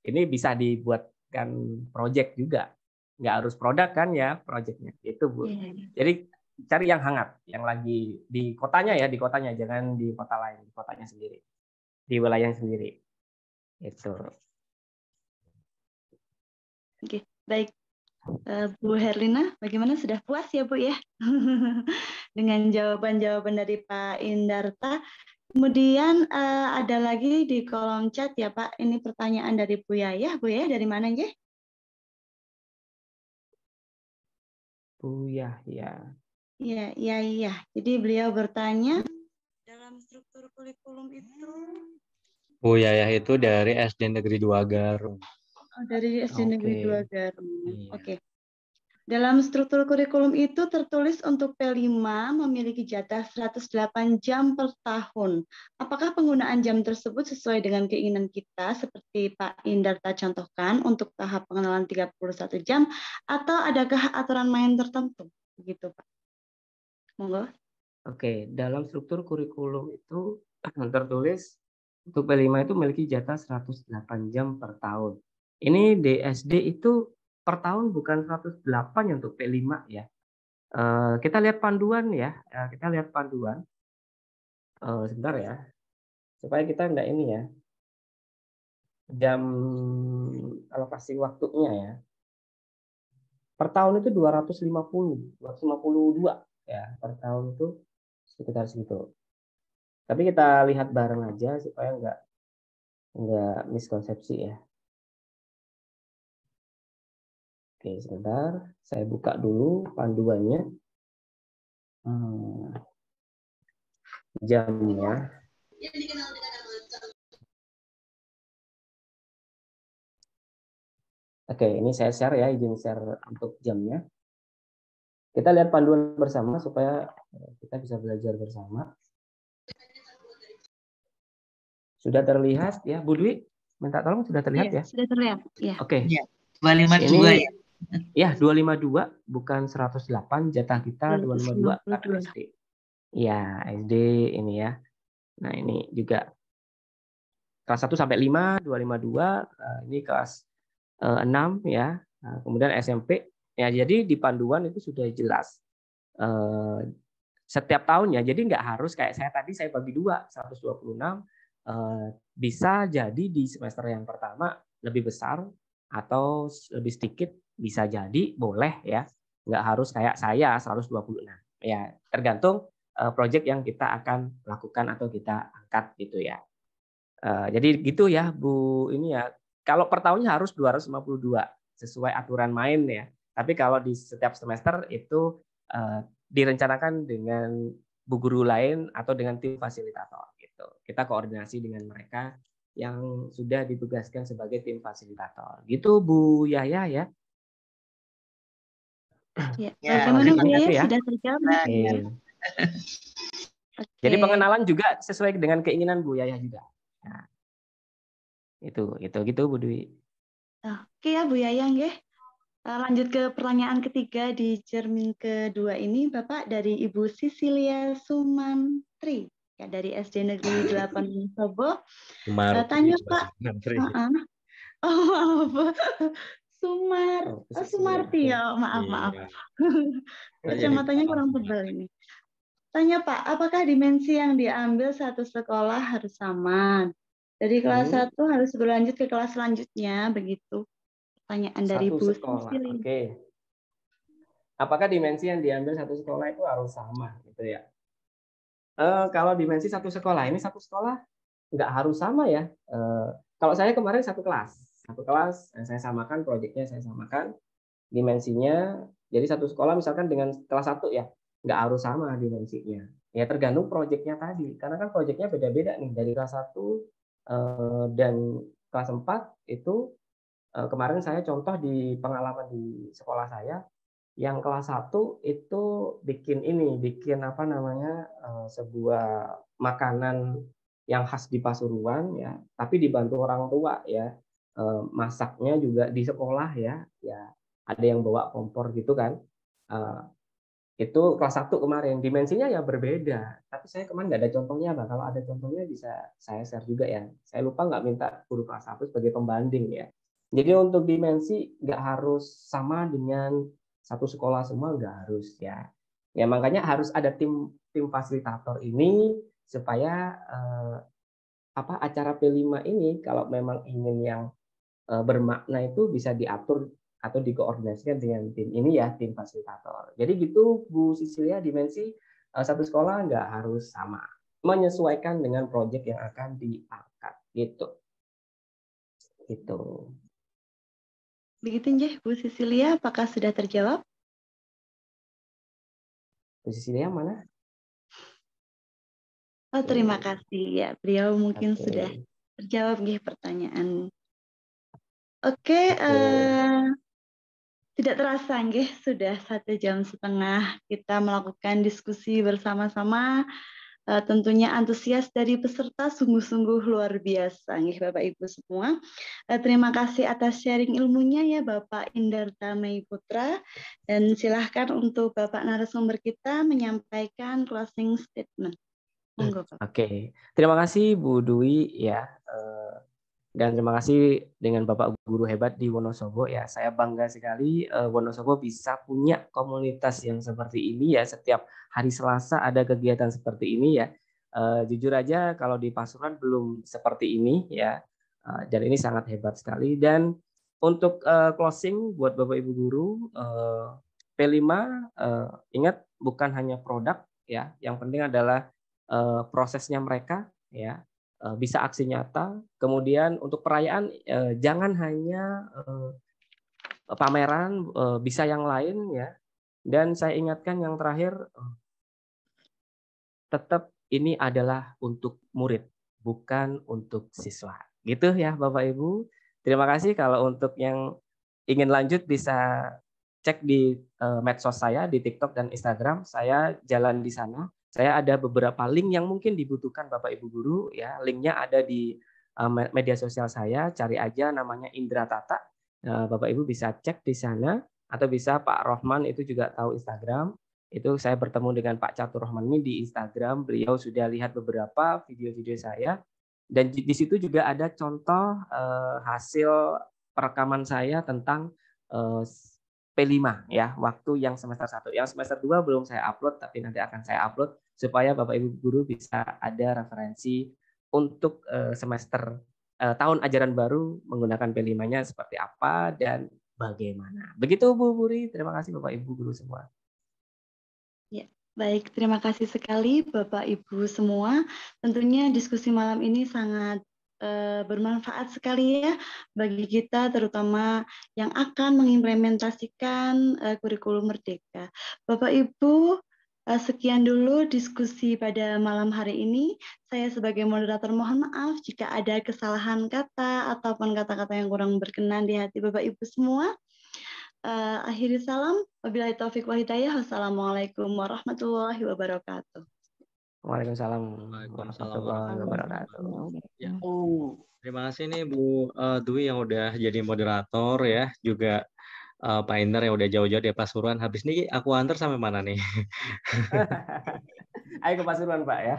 ini bisa dibuatkan proyek juga, nggak harus produk kan ya proyeknya, itu Bu. Jadi cari yang hangat, yang lagi di kotanya ya, jangan di kota lain, di kotanya sendiri, di wilayahnya sendiri. Itu. Oke, baik. Bu Herlina, bagaimana, sudah puas ya Bu ya dengan jawaban-jawaban dari Pak Indarta? Kemudian ada lagi di kolom chat ya Pak, ini pertanyaan dari Bu Yaya. Bu Yaya dari mana nggih? Bu Yahya. Iya. Jadi beliau bertanya, dalam struktur kurikulum itu. Bu Yaya itu dari SD Negeri 2 Garung. Oh, dari SD Negeri 2 Garung. Iya. Oke. Dalam struktur kurikulum itu tertulis untuk P5 memiliki jatah 108 jam per tahun. Apakah penggunaan jam tersebut sesuai dengan keinginan kita seperti Pak Indarta contohkan untuk tahap pengenalan 31 jam atau adakah aturan main tertentu? Begitu Pak. Monggo. Oke, dalam struktur kurikulum itu tertulis untuk P5 itu memiliki jatah 108 jam per tahun. Ini di SD itu per tahun bukan 108 ya untuk P5 ya. Kita lihat panduan ya. Kita lihat panduan. Sebentar ya. Supaya kita enggak ini ya. Jam alokasi waktunya ya. Per tahun itu 252 ya. Per tahun itu sekitar segitu. Tapi kita lihat bareng aja supaya enggak miskonsepsi ya. Oke, sebentar. Saya buka dulu panduannya. Jamnya. Oke, ini saya share ya, izin share untuk jamnya. Kita lihat panduan bersama supaya kita bisa belajar bersama. Sudah terlihat ya, Bu Dwi? Minta tolong, sudah terlihat ya? Sudah terlihat, ya. Oke. Ya, 252 ya. Ya, 252 bukan 108, jatah kita 252 karena SD. Ya, SD ini ya. Nah, ini juga kelas 1 sampai 5 252, ini kelas 6 ya. Nah, kemudian SMP ya, jadi di panduan itu sudah jelas setiap tahunnya. Jadi nggak harus kayak saya tadi saya bagi 2, 126 bisa jadi di semester yang pertama lebih besar atau lebih sedikit, bisa jadi, boleh ya. Nggak harus kayak saya 126. Ya, tergantung proyek yang kita akan lakukan atau kita angkat gitu ya. Jadi gitu ya Bu, ini ya. Kalau per tahunnya harus 252 sesuai aturan main ya. Tapi kalau di setiap semester itu direncanakan dengan bu guru lain atau dengan tim fasilitator gitu. Kita koordinasi dengan mereka yang sudah ditugaskan sebagai tim fasilitator. Gitu Bu Yahya ya. Ya, Ya, bagaimana terima Bu Yaya? kasih ya. Sudah terjawab? Iya. Oke. Jadi pengenalan juga sesuai dengan keinginan Bu Yaya juga. Nah, itu gitu Bu Dwi. Oke ya Bu Yayang ya. Lanjut ke pertanyaan ketiga di cermin kedua ini, Bapak dari Ibu Sisilia Sumantri ya, dari SD Negeri 8 Sobo. Tanya Pak. Oh maaf. Sumarti ya, maaf. Kacamatanya kurang tebal ini. Tanya Pak, apakah dimensi yang diambil satu sekolah harus sama? Dari kelas 1 harus berlanjut ke kelas selanjutnya, begitu. Pertanyaan dari Satu Bu sekolah, Sisili. oke. Apakah dimensi yang diambil satu sekolah itu harus sama, gitu ya? Kalau dimensi satu sekolah, ini satu sekolah nggak harus sama ya. Kalau saya kemarin satu kelas saya samakan proyeknya, saya samakan dimensinya. Jadi satu sekolah misalkan dengan kelas 1 ya, nggak harus sama dimensinya. Ya tergantung proyeknya tadi, karena kan proyeknya beda-beda nih dari kelas 1 dan kelas 4 itu. Kemarin saya contoh di pengalaman di sekolah saya, yang kelas 1 itu bikin apa namanya, sebuah makanan yang khas di Pasuruan ya, tapi dibantu orang tua ya. Masaknya juga di sekolah ya, ada yang bawa kompor gitu kan. Itu kelas 1 kemarin, dimensinya ya berbeda, tapi saya kemarin nggak ada contohnya Bang. Kalau ada contohnya bisa saya share juga ya. Saya lupa nggak minta guru kelas 1 sebagai pembanding ya. Jadi untuk dimensi nggak harus sama dengan satu sekolah semua, nggak harus ya. Ya makanya harus ada tim fasilitator ini supaya acara P5 ini kalau memang ingin yang bermakna itu bisa diatur atau dikoordinasikan dengan tim ini ya, tim fasilitator. Jadi gitu Bu Sisilia, dimensi satu sekolah nggak harus sama, menyesuaikan dengan proyek yang akan diangkat gitu. Gitu. Begitu nggih Bu Sisilia, apakah sudah terjawab? Bu Sisilia mana? Oh, terima kasih ya. Beliau mungkin Oke. sudah terjawab nggih pertanyaan. Oke, tidak terasa nggih sudah 1,5 jam kita melakukan diskusi bersama-sama. Tentunya antusias dari peserta sungguh-sungguh luar biasa nggih Bapak Ibu semua. Terima kasih atas sharing ilmunya ya Bapak Indarta Mei Putra, dan silahkan untuk Bapak narasumber kita menyampaikan closing statement. Monggo Bapak. Oke, terima kasih Bu Dwi ya. Dan terima kasih dengan Bapak Guru hebat di Wonosobo ya. Saya bangga sekali Wonosobo bisa punya komunitas yang seperti ini ya. Setiap hari Selasa ada kegiatan seperti ini ya. Jujur aja kalau di Pasuruan belum seperti ini ya. Dan ini sangat hebat sekali. Dan untuk closing buat Bapak Ibu guru, P5 ingat bukan hanya produk ya. Yang penting adalah prosesnya mereka ya. Bisa aksi nyata. Kemudian untuk perayaan jangan hanya pameran, bisa yang lain ya. Dan saya ingatkan yang terakhir, tetap ini adalah untuk murid, bukan untuk siswa. Gitu ya Bapak Ibu. Terima kasih. Kalau untuk yang ingin lanjut bisa cek di medsos saya di TikTok dan Instagram. Saya jalan di sana. Saya ada beberapa link yang mungkin dibutuhkan Bapak Ibu guru ya. Linknya ada di media sosial saya. Cari aja namanya Indra Tata. Bapak Ibu bisa cek di sana atau bisa Pak Rohman itu juga tahu Instagram. Itu saya bertemu dengan Pak Catur Rohman ini di Instagram. Beliau sudah lihat beberapa video-video saya. Dan di situ juga ada contoh hasil perekaman saya tentang P5 ya, waktu yang semester 1. Yang semester 2 belum saya upload, tapi nanti akan saya upload supaya Bapak Ibu guru bisa ada referensi untuk semester tahun ajaran baru menggunakan P5-nya seperti apa dan bagaimana. Begitu Bu Puri, terima kasih Bapak Ibu guru semua. Ya, baik, terima kasih sekali Bapak Ibu semua. Tentunya diskusi malam ini sangat bermanfaat sekali ya bagi kita, terutama yang akan mengimplementasikan kurikulum Merdeka. Bapak Ibu, sekian dulu diskusi pada malam hari ini. Saya sebagai moderator mohon maaf jika ada kesalahan kata ataupun kata-kata yang kurang berkenan di hati Bapak Ibu semua. Akhiri salam. Wabillahi taufiq wa hidayah. Wassalamualaikum warahmatullahi wabarakatuh. Waalaikumsalam warahmatullahi wabarakatuh. Ya. Terima kasih nih Bu Dwi yang udah jadi moderator ya, juga Pak Indar yang udah jauh-jauh dari Pasuruan. Habis ini aku antar sampai mana nih? Ayo ke Pasuruan Pak ya.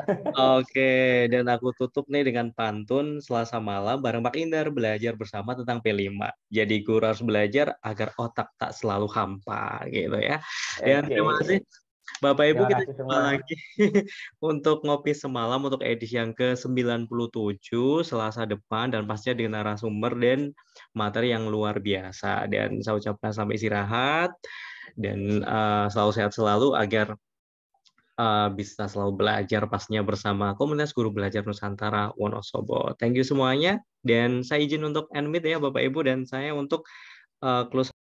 Oke, dan aku tutup nih dengan pantun Selasa malam bareng Pak Indar belajar bersama tentang P5. Jadi guru harus belajar agar otak tak selalu hampa gitu ya. Dan terima kasih Bapak Ibu, kita jumpa lagi untuk ngopi semalam untuk edisi yang ke-97 Selasa depan, dan pastinya dengan narasumber dan materi yang luar biasa. Dan saya ucapkan sampai istirahat dan selalu sehat selalu agar bisa selalu belajar pastinya bersama komunitas guru belajar Nusantara Wonosobo. Thank you semuanya, dan saya izin untuk end meet ya Bapak Ibu, dan saya untuk close